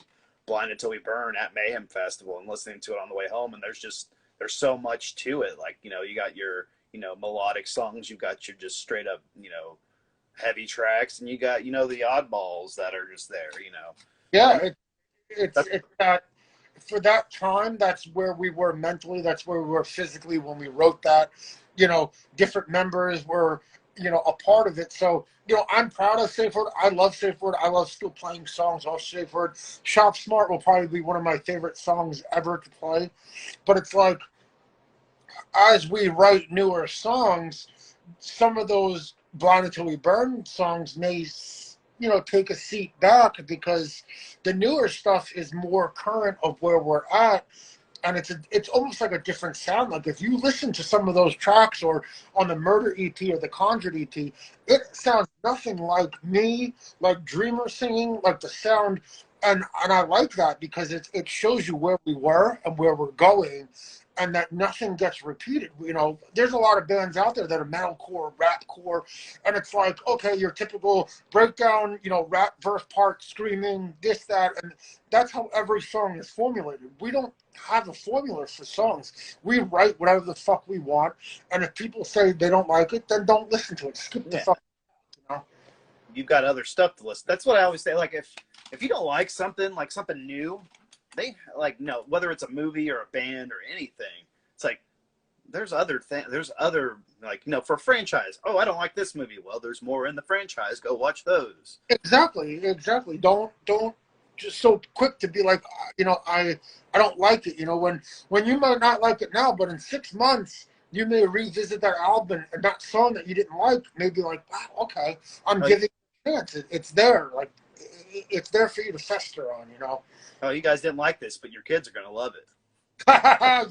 Blinded Till We Burn at Mayhem Festival and listening to it on the way home, and there's so much to it. Like, you got your melodic songs, you've got your just straight up heavy tracks, and you got the oddballs that are just there. Yeah, it's that for that time, that's where we were mentally, that's where we were physically when we wrote that. Different members were a part of it. So, I'm proud of Safe Word. I love Safe Word. I love still playing songs off Safe Word. Shop Smart will probably be one of my favorite songs ever to play. But it's like, as we write newer songs, some of those Blinded Till We Burn songs may, take a seat back, because the newer stuff is more current of where we're at. And it's almost like a different sound. Like, if you listen to some of those tracks, or on the Murder EP or the Conjured EP, it sounds nothing like me, like Dreamer singing, like the sound. And I like that, because it shows you where we were and where we're going, and that nothing gets repeated. There's a lot of bands out there that are metalcore, rapcore, and it's like, okay, your typical breakdown, rap verse part, screaming, this, that, and that's how every song is formulated. We don't have a formula for songs. We write whatever the fuck we want, and if people say they don't like it, then don't listen to it. Skip the fuck. You've got other stuff to listen. That's what I always say. Like, if you don't like something new, they whether it's a movie or a band or anything, it's like there's other for franchise. Oh, I don't like this movie. Well, there's more in the franchise. Go watch those. Exactly. Don't just so quick to be like, I don't like it. When you might not like it now, but in 6 months you may revisit that album and that song that you didn't like, maybe like, wow, okay, I'm giving it a chance. It's there, like it's there for you to fester on. Oh, you guys didn't like this, but your kids are gonna love it.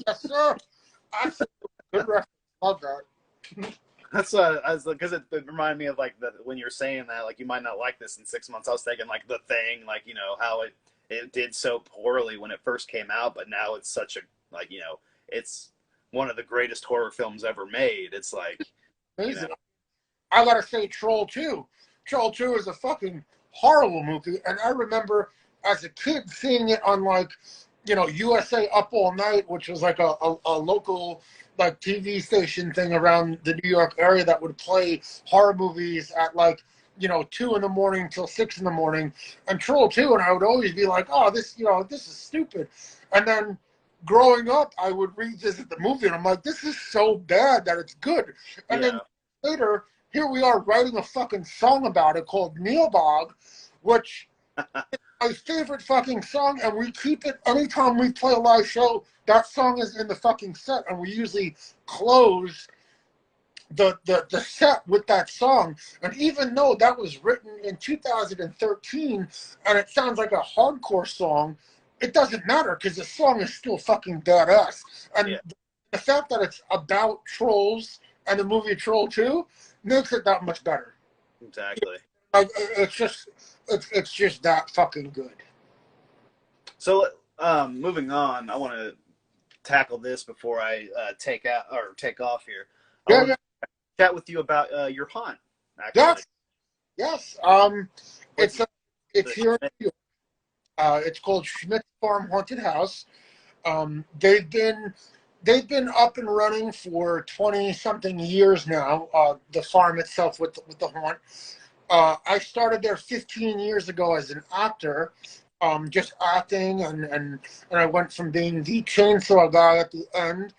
Yes, sir. Absolutely. Good reference. Love that. That's because it reminded me of like when you're saying that, like you might not like this in 6 months. I was thinking like The Thing, like how it did so poorly when it first came out, but now it's such a it's one of the greatest horror films ever made. It's like amazing. I gotta say, Troll 2. Troll 2 is a fucking horrible movie, and I remember as a kid seeing it on like USA Up All Night, which was like a local like TV station thing around the New York area that would play horror movies at like 2 in the morning till 6 in the morning, and Troll 2, and I would always be like, oh, this is stupid. And then growing up, I would revisit the movie, and I'm like, this is so bad that it's good. And then later, here we are writing a fucking song about it called Neobog, which is my favorite fucking song, and we keep it anytime we play a live show. That song is in the fucking set, and we usually close the set with that song. And even though that was written in 2013 and it sounds like a hardcore song, it doesn't matter because the song is still fucking badass. And the fact that it's about trolls and the movie Troll 2 makes it that much better. Exactly. Like it's just that fucking good. So moving on, I want to tackle this before I take off here. I want to chat with you about your haunt. Actually. Yes. It's here in New York. It's called Schmitt Farm Haunted House. They've been up and running for 20-something years now. The farm itself with the haunt. I started there 15 years ago as an actor, just acting, and I went from being the chainsaw guy at the end.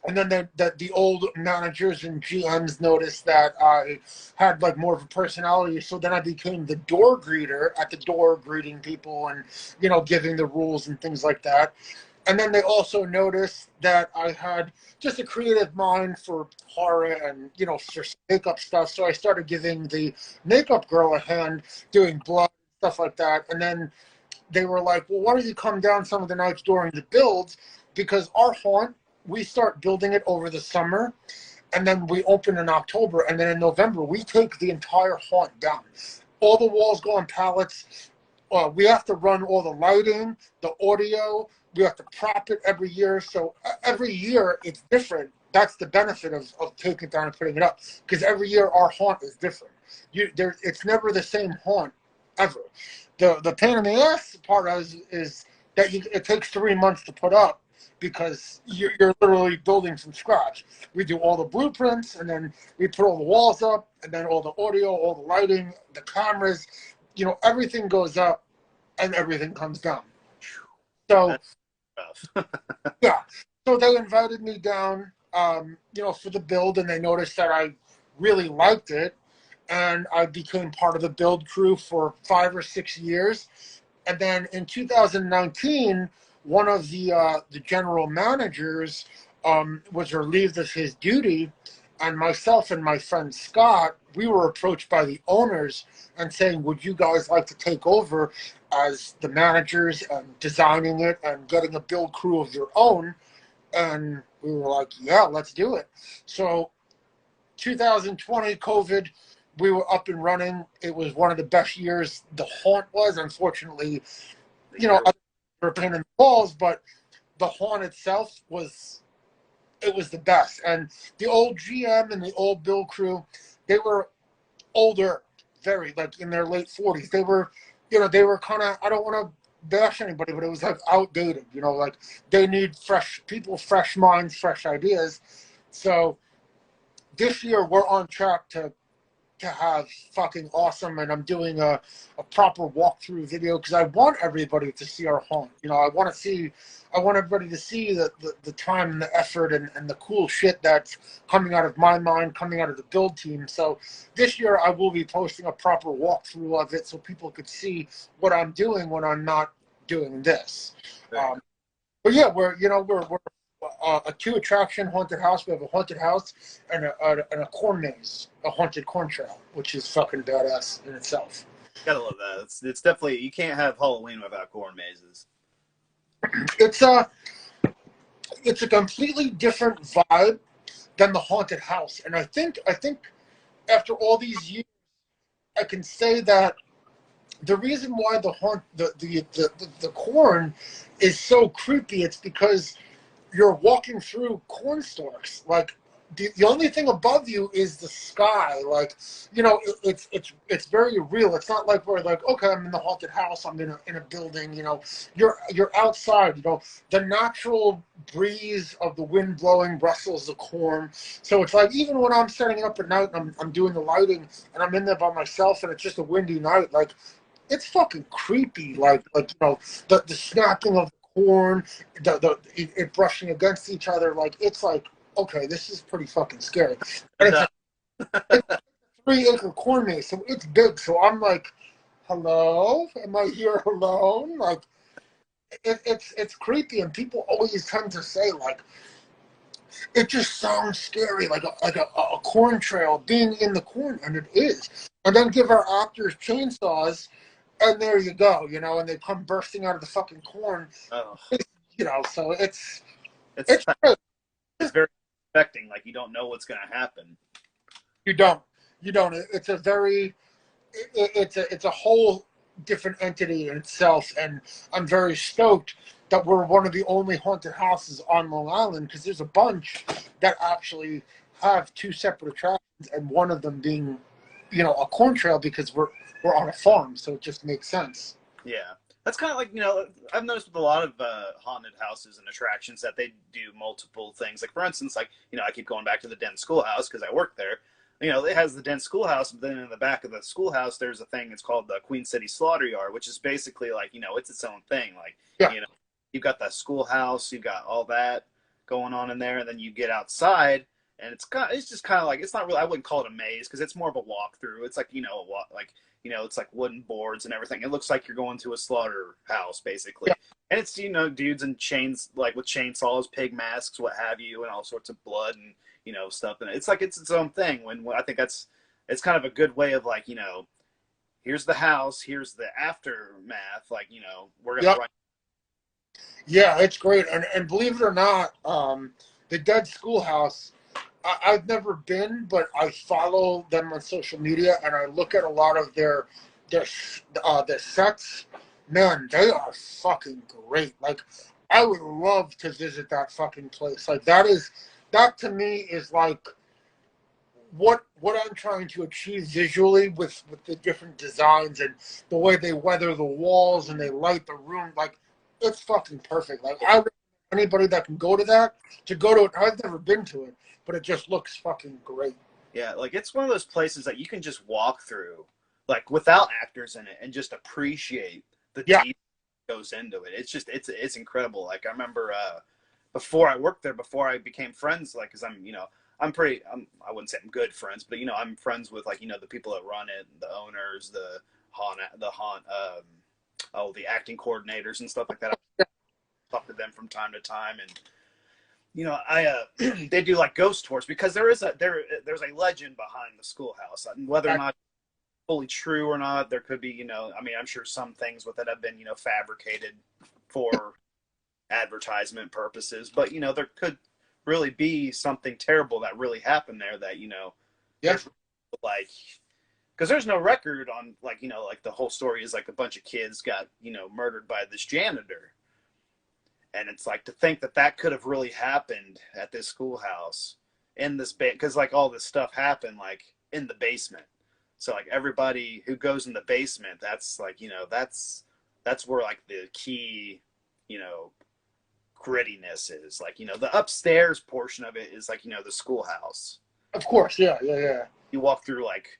And then the old managers and GMs noticed that I had like more of a personality, so then I became the door greeter at the door, greeting people and giving the rules and things like that. And then they also noticed that I had just a creative mind for horror and for makeup stuff. So I started giving the makeup girl a hand doing blood stuff like that. And then they were like, "Well, why don't you come down some of the nights during the builds? Because our haunt, we start building it over the summer, and then we open in October, and then in November we take the entire haunt down. All the walls go on pallets. We have to run all the lighting, the audio. We have to prop it every year. So every year it's different. That's the benefit of taking it down and putting it up, because every year our haunt is different. It's never the same haunt ever. The pain in the ass part is that it takes 3 months to put up, because you're literally building from scratch. We do all the blueprints, and then we put all the walls up, and then all the audio, all the lighting, the cameras, everything goes up, and everything comes down. So, yeah. So they invited me down, for the build, and they noticed that I really liked it, and I became part of the build crew for 5 or 6 years. And then in 2019, one of the general managers was relieved of his duty, and myself and my friend Scott, we were approached by the owners and saying, would you guys like to take over as the managers and designing it and getting a build crew of your own? And we were like, yeah, let's do it. So 2020, COVID, we were up and running. It was one of the best years the haunt was. Unfortunately, a pain in the balls, but the haunt itself was the best. And the old GM and the old build crew, they were older, very like in their late 40s. They were kind of, I don't want to bash anybody, but it was like outdated. Like they need fresh people, fresh minds, fresh ideas. So this year we're on track to to have fucking awesome, and I'm doing a proper walkthrough video because I want everybody to see our haunt. You know, I want everybody to see the time and the effort and the cool shit that's coming out of my mind, coming out of the build team. So this year I will be posting a proper walkthrough of it so people could see what I'm doing when I'm not doing this. But yeah, we're a 2-attraction haunted house. We have a haunted house and a corn maze, a haunted corn trail, which is fucking badass in itself. Gotta love that. It's definitely, you can't have Halloween without corn mazes. It's a completely different vibe than the haunted house, and I think after all these years, I can say that the reason why the corn is so creepy, it's because you're walking through corn stalks. Like the only thing above you is the sky. Like, you know, it's very real. It's not like we're like, okay, I'm in the haunted house, I'm in a building. You know, you're outside. You know, the natural breeze of the wind blowing rustles the corn. So it's like even when I'm setting up at night and I'm doing the lighting and I'm in there by myself and it's just a windy night, like it's fucking creepy. Like you know, the snapping of corn, it brushing against each other, like it's like, okay, this is pretty fucking scary. And it's a 3-acre corn maze, so it's big. So I'm like, hello, am I here alone? Like, it's creepy, and people always tend to say like, it just sounds scary, like a corn trail being in the corn, and it is. And then give our actors chainsaws. And there you go, you know, and they come bursting out of the fucking corn. Oh. You know, so it's very expecting, like you don't know what's going to happen. You don't. It's a very, it's a whole different entity in itself, and I'm very stoked that we're one of the only haunted houses on Long Island, because there's a bunch that actually have 2 separate attractions, and one of them being, you know, a corn trail, because we're on a farm, so it just makes sense. Yeah. That's kind of like, you know, I've noticed with a lot of haunted houses and attractions that they do multiple things. Like, for instance, like, you know, I keep going back to the Den Schoolhouse because I work there. You know, it has the Den Schoolhouse, but then in the back of the schoolhouse, there's a thing, it's called the Queen City Slaughter Yard, which is basically like, you know, it's its own thing. Like, you know, you've got the schoolhouse, you've got all that going on in there, and then you get outside, and it's just kind of like, it's not really, I wouldn't call it a maze because it's more of a walkthrough. It's like, you know, you know, it's like wooden boards and everything. It looks like you're going to a slaughterhouse, basically. Yeah. And it's, you know, dudes in chains, like with chainsaws, pig masks, what have you, and all sorts of blood and, you know, stuff. And it's like it's its own thing. When I think it's kind of a good way of like, you know, here's the house, here's the aftermath. Like, you know, we're going to run. Yeah, it's great. And believe it or not, the Dead Schoolhouse, I've never been, but I follow them on social media, and I look at a lot of their sets. Man, they are fucking great. Like, I would love to visit that fucking place. Like, that to me is like what I'm trying to achieve visually with the different designs and the way they weather the walls and they light the room. Like, it's fucking perfect. Like, I recommend anybody that can go to that to go to it. I've never been to it, but it just looks fucking great. Yeah, like it's one of those places that you can just walk through, like without actors in it, and just appreciate the detail that goes into it. It's just it's incredible. Like I remember before I worked there, before I became friends, like because I'm, you know, I wouldn't say I'm good friends, but you know, I'm friends with like, you know, the people that run it, the owners, the acting coordinators and stuff like that. I talk to them from time to time, and you know, they do like ghost tours because there's a legend behind the schoolhouse, and whether or not fully true or not, there could be, you know, I mean, I'm sure some things with it have been, you know, fabricated for advertisement purposes, but you know, there could really be something terrible that really happened there that, you know, like, because there's no record on, like, you know, like the whole story is like a bunch of kids got, you know, murdered by this janitor. And it's like to think that that could have really happened at this schoolhouse in this because like all this stuff happened like in the basement. So like everybody who goes in the basement, that's like, you know, that's where like the key, you know, grittiness is. Like, you know, the upstairs portion of it is like, you know, the schoolhouse. Of course, yeah. You walk through like,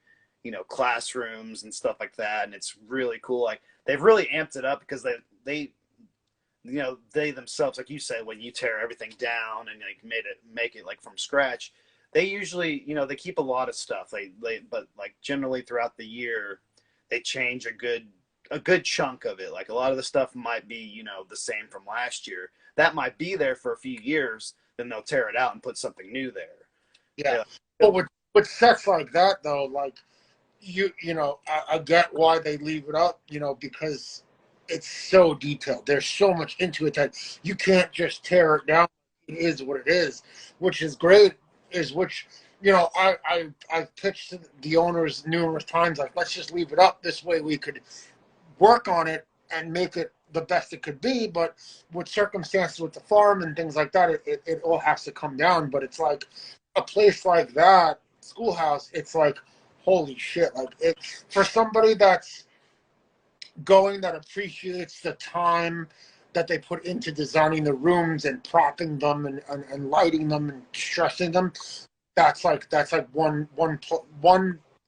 classrooms and stuff like that, and it's really cool. Like they've really amped it up because they themselves, like you said, when you tear everything down and like make it like from scratch, they usually, they keep a lot of stuff. But like generally throughout the year, they change a good chunk of it. Like a lot of the stuff might be, the same from last year. That might be there for a few years, then they'll tear it out and put something new there. Yeah. But with sets like that though, like I get why they leave it up, because it's so detailed. There's so much into it that you can't just tear it down. It is what it is, which is great. I've pitched to the owners numerous times, like, let's just leave it up. This way we could work on it and make it the best it could be. But with circumstances with the farm and things like that, it all has to come down. But it's like a place like that, schoolhouse, it's like, holy shit. Like, for somebody that's going, that appreciates the time that they put into designing the rooms and propping them and lighting them and stressing them, that's like one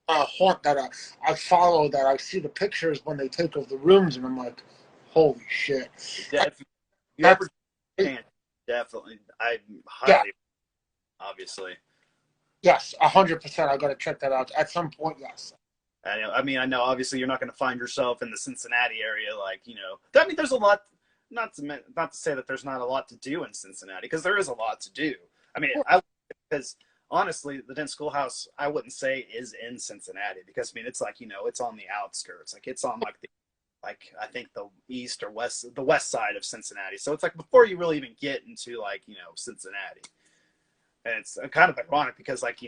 haunt that I follow, that I see the pictures when they take over the rooms, and I'm like, holy shit. If you ever can, definitely, I highly, obviously. Yes, 100%. I got to check that out at some point. Yes. I know obviously you're not going to find yourself in the Cincinnati area, like, I mean, there's a lot, not to say that there's not a lot to do in Cincinnati, because there is a lot to do. I mean, because honestly, the Dent Schoolhouse, I wouldn't say is in Cincinnati, because I mean, it's like, it's on the outskirts, like it's on I think the west side of Cincinnati. So it's like before you really even get into like, Cincinnati. And it's kind of ironic because, like,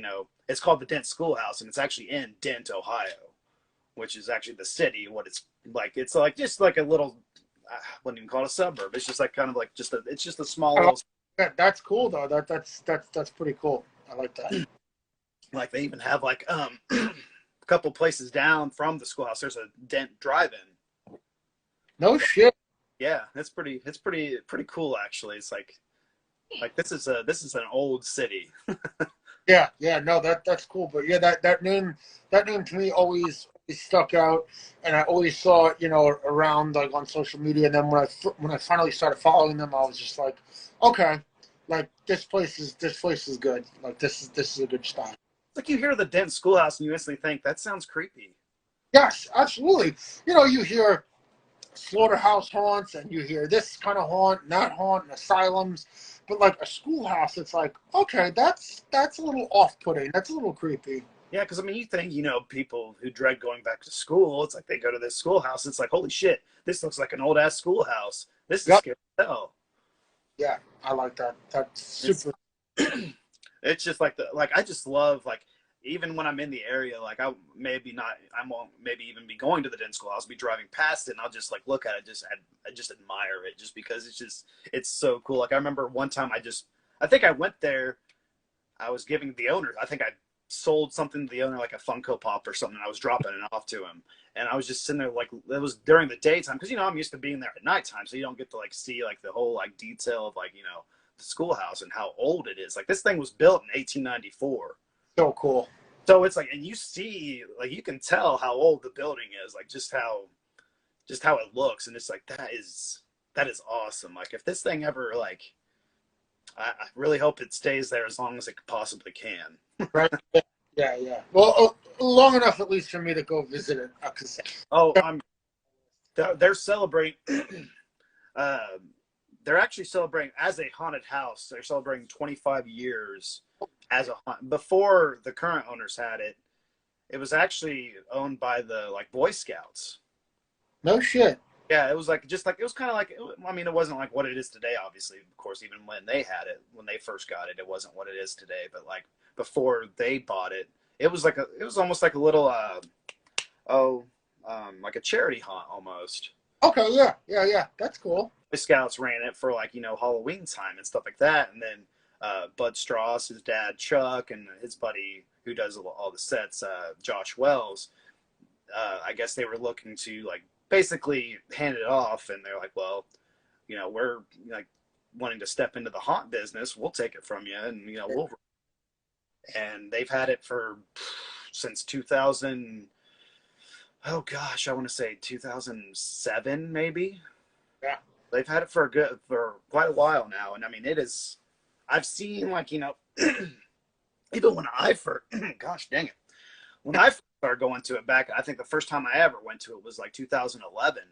it's called the Dent Schoolhouse, and it's actually in Dent, Ohio, which is actually the city. What it's like just like a little, I wouldn't even call it a suburb. It's just like kind of like it's just a small little. That's cool though. That's pretty cool. I like that. Like they even have like a couple places down from the schoolhouse. There's a Dent drive-in. No shit. Yeah, it's pretty cool actually. It's like this is an old city. Yeah, no, that's cool. But yeah, that name to me always stuck out, and I always saw it, around like on social media. And then when I finally started following them, I was just like, okay, like this place is good. Like this is a good spot. It's like you hear the Dent Schoolhouse and you instantly think that sounds creepy. Yes, absolutely. You hear slaughterhouse haunts, and you hear this kind of haunt, and that haunt, and asylums. But like a schoolhouse, it's like, okay, that's a little off-putting. That's a little creepy. Yeah, because I mean, you think, people who dread going back to school, it's like they go to this schoolhouse. It's like, holy shit, this looks like an old-ass schoolhouse. This is scary as hell. Yeah, I like that. That's super. It's just like I just love, like, even when I'm in the area, like I won't maybe even be going to the Dent Schoolhouse. I'll be driving past it, and I'll just like look at it, I just admire it, just because it's so cool. Like I remember one time I think I went there, I was giving the owner, I think I sold something to the owner, like a Funko Pop or something. I was dropping it off to him, and I was just sitting there, like it was during the daytime, because I'm used to being there at nighttime, so you don't get to like see like the whole like detail of like the schoolhouse and how old it is. Like this thing was built in 1894. So cool. So it's like, and you see, like you can tell how old the building is, like just how it looks, and it's like that is awesome. Like if this thing ever, like, I really hope it stays there as long as it possibly can. Right. Yeah. Well, long enough at least for me to go visit it. They're celebrating. They're actually celebrating as a haunted house. They're celebrating 25 years as a haunt. Before the current owners had it, it was actually owned by the like Boy Scouts. No shit. Yeah, it was like it was kind of like, I mean, it wasn't like what it is today, obviously. Of course, even when they had it, when they first got it, it wasn't what it is today. But like before they bought it, it was almost like a little like a charity haunt almost. Okay, yeah. That's cool. The Scouts ran it for like Halloween time and stuff like that, and then Bud Strauss, his dad Chuck, and his buddy who does all the sets, Josh Wells. I guess they were looking to like basically hand it off, and they're like, well, we're like wanting to step into the haunt business. We'll take it from you, and and they've had it for since 2000. Oh gosh, I want to say 2007 maybe. Yeah. They've had it for quite a while now, and I mean it is. I've seen like even when I first, gosh dang it, when I first started going to it back, I think the first time I ever went to it was like 2011.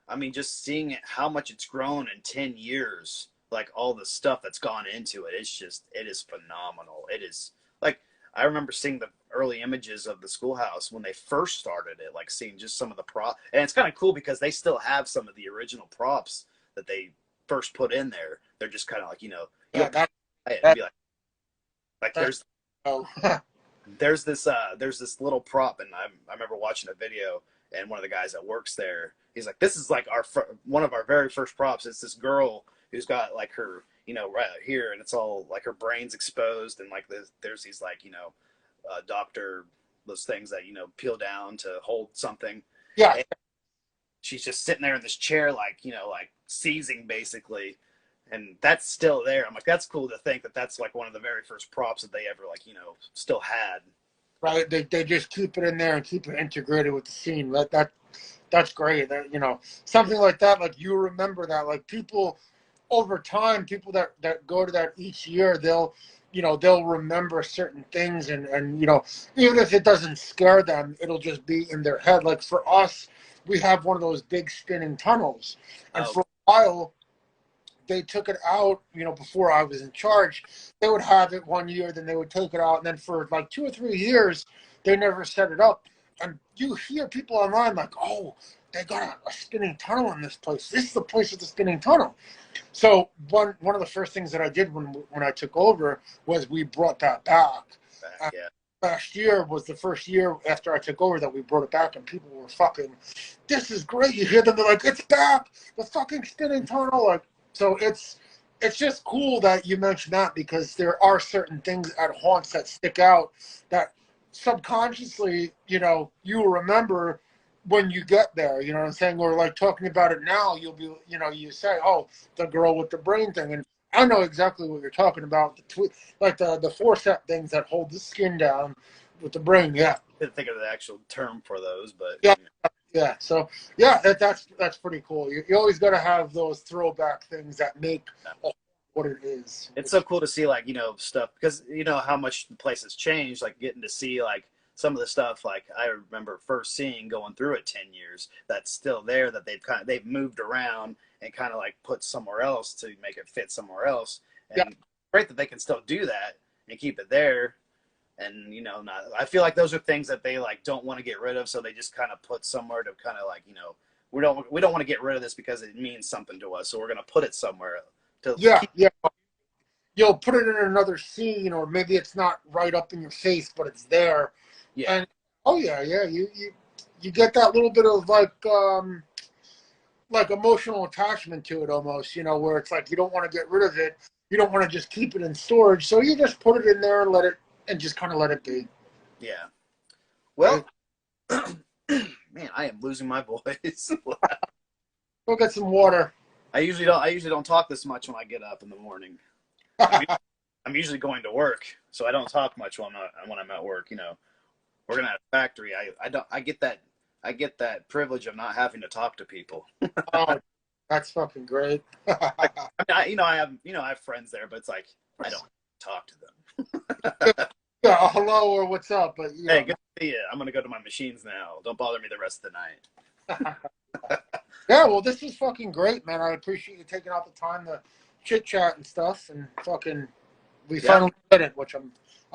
I mean, just seeing it, how much it's grown in 10 years, like all the stuff that's gone into it, it is phenomenal. It is like, I remember seeing the early images of the schoolhouse when they first started it, like seeing just some of the props. And it's kind of cool because they still have some of the original props that they first put in there. They're just kind of like, Yeah, be like there's oh. there's this little prop, and I remember watching a video, and one of the guys that works there, he's like, this is like one of our very first props. It's this girl who's got like her, right out here, and it's all like her brain's exposed, and like there's these like, doctor, those things that, peel down to hold something. Yeah. And she's just sitting there in this chair, like, like seizing basically. And that's still there. I'm like, that's cool to think that that's like one of the very first props that they ever like, still had. Right. They just keep it in there and keep it integrated with the scene. That's great. That, something like that, like you remember that, like people over time, people that go to that each year, they'll remember certain things, and even if it doesn't scare them, it'll just be in their head. Like for us, we have one of those big spinning tunnels, and for a while they took it out, before I was in charge. They would have it one year, then they would take it out, and then for like 2 or 3 years they never set it up. And you hear people online like, oh, they got a spinning tunnel in this place. This is the place with the spinning tunnel. So one of the first things that I did when I took over was we brought that back. Yeah. Last year was the first year after I took over that we brought it back, and people were fucking, this is great. You hear them, they're like, it's back, the fucking spinning tunnel. Like, so it's just cool that you mentioned that, because there are certain things at haunts that stick out that subconsciously, you remember when you get there, you know what I'm saying? Or like talking about it now, you'll be, you say, oh, the girl with the brain thing. And I know exactly what you're talking about. Like the forceps things that hold the skin down with the brain. Yeah. I didn't think of the actual term for those, but yeah. Yeah. So yeah, that's pretty cool. You always got to have those throwback things that make what it is. It's so cool to see, like, stuff, because how much the place has changed, like getting to see like some of the stuff, like I remember first seeing going through it 10 years, that's still there, that they've moved around and kind of like put somewhere else to make it fit somewhere else. And great that they can still do that and keep it there. And, I feel like those are things that they like don't want to get rid of. So they just kind of put somewhere to kind of like, we don't want to get rid of this because it means something to us. So we're going to put it somewhere to You'll put it in another scene, or maybe it's not right up in your face, but it's there. Yeah. And you get that little bit of like emotional attachment to it almost, where it's like you don't want to get rid of it. You don't want to just keep it in storage. So you just put it in there and just kind of let it be. Yeah. Well, man, I am losing my voice. Go get some water. I usually don't talk this much when I get up in the morning. I'm usually going to work, so I don't talk much when I'm at work. We're gonna have a factory. I get that privilege of not having to talk to people. Oh, that's fucking great. I have friends there, but it's like I don't talk to them. Yeah, hello or what's up? But hey, good to see you. I'm gonna go to my machines now. Don't bother me the rest of the night. Yeah, well, this is fucking great, man. I appreciate you taking out the time to chit chat and stuff, and fucking we finally did it, which I'm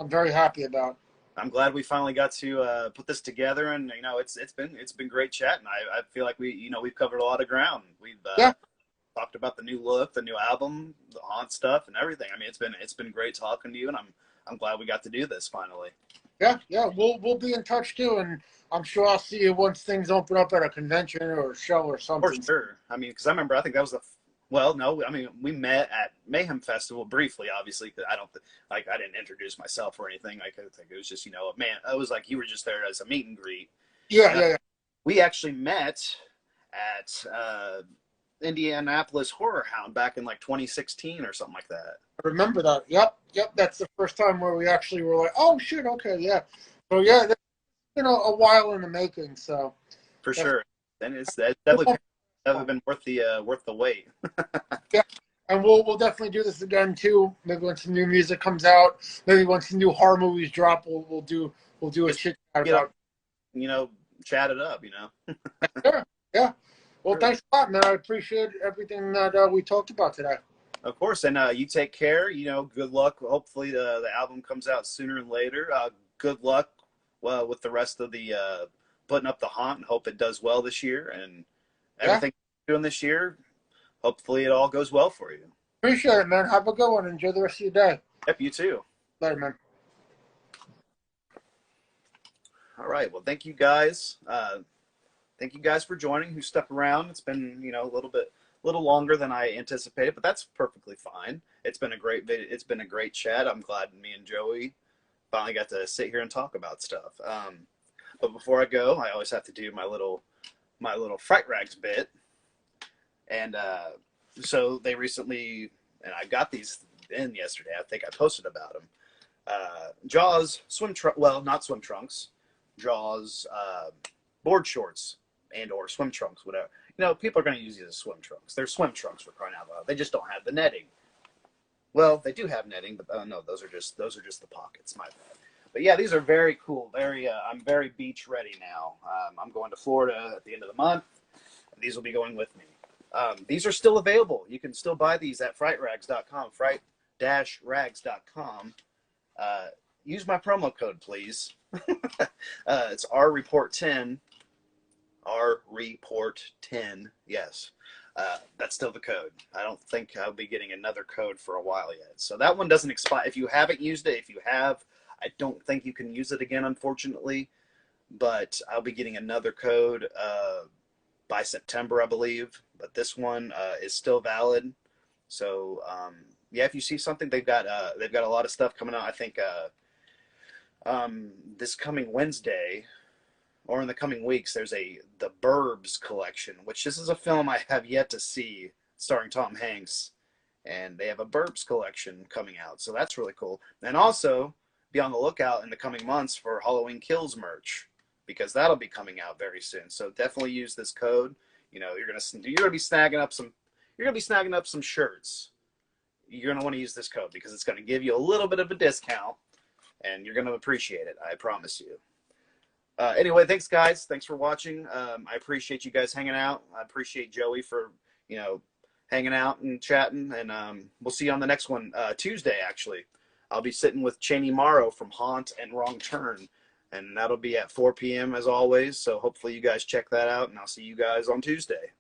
very happy about. I'm glad we finally got to put this together, and it's been great chatting. I feel like we've covered a lot of ground. We've talked about the new look, the new album, the haunt stuff, and everything. I mean, it's been great talking to you, and I'm glad we got to do this finally. Yeah, we'll be in touch too, and I'm sure I'll see you once things open up at a convention or a show or something. For sure. I mean, because I remember, I think that was we met at Mayhem Festival briefly, obviously, because I didn't introduce myself or anything. I think it was just, I was like, you were just there as a meet and greet. Yeah. We actually met at Indianapolis Horror Hound back in like 2016 or something like that. I remember that. Yep. That's the first time where we actually were like, oh shit, okay, yeah. So yeah, a while in the making. So For sure. And it's definitely been worth the wait. yeah. And we'll definitely do this again too. Maybe when some new music comes out, maybe when some new horror movies drop, we'll do a chit chat about. Chat it up. Sure. Yeah. Well, thanks a lot, man. I appreciate everything that we talked about today. Of course, and you take care. Good luck. Hopefully, the album comes out sooner than later. Good luck with the rest of the putting up the haunt, and hope it does well this year. And everything you're doing this year, hopefully it all goes well for you. Appreciate it, man. Have a good one. Enjoy the rest of your day. Yep, you too. Later, man. All right. Well, thank you guys. Thank you guys for joining. Who stuck around? It's been a little longer than I anticipated, but that's perfectly fine. It's been a great video. It's been a great chat. I'm glad me and Joey finally got to sit here and talk about stuff. But before I go, I always have to do my little Fright Rags bit. And so they recently, and I got these in yesterday. I think I posted about them. Jaws not swim trunks. Jaws board shorts and or swim trunks, whatever. People are going to use these as swim trunks. They're swim trunks, for crying out loud. They just don't have the netting. Well, they do have netting, but no, those are just the pockets. My bad. But yeah, these are very cool. I'm very beach ready now. I'm going to Florida at the end of the month. And these will be going with me. These are still available. You can still buy these at frightrags.com, fright-rags.com. Use my promo code, please. It's RReport10. RReport10. Yes. That's still the code. I don't think I'll be getting another code for a while yet. So that one doesn't expire. If you haven't used it, if you have, I don't think you can use it again, unfortunately. But I'll be getting another code by September, I believe. But this one is still valid. So yeah, if you see something, they've got a lot of stuff coming out. I think this coming Wednesday, or in the coming weeks, there's the Burbs collection, which this is a film I have yet to see, starring Tom Hanks, and they have a Burbs collection coming out, so that's really cool. And also, be on the lookout in the coming months for Halloween Kills merch, because that'll be coming out very soon. So definitely use this code. You're gonna be snagging up some shirts. You're gonna want to use this code because it's gonna give you a little bit of a discount, and you're gonna appreciate it. I promise you. Anyway, thanks guys. Thanks for watching. I appreciate you guys hanging out. I appreciate Joey for, hanging out and chatting. And we'll see you on the next one, Tuesday, actually. I'll be sitting with Cheney Morrow from Haunt and Wrong Turn. And that'll be at 4 p.m. as always. So hopefully you guys check that out. And I'll see you guys on Tuesday.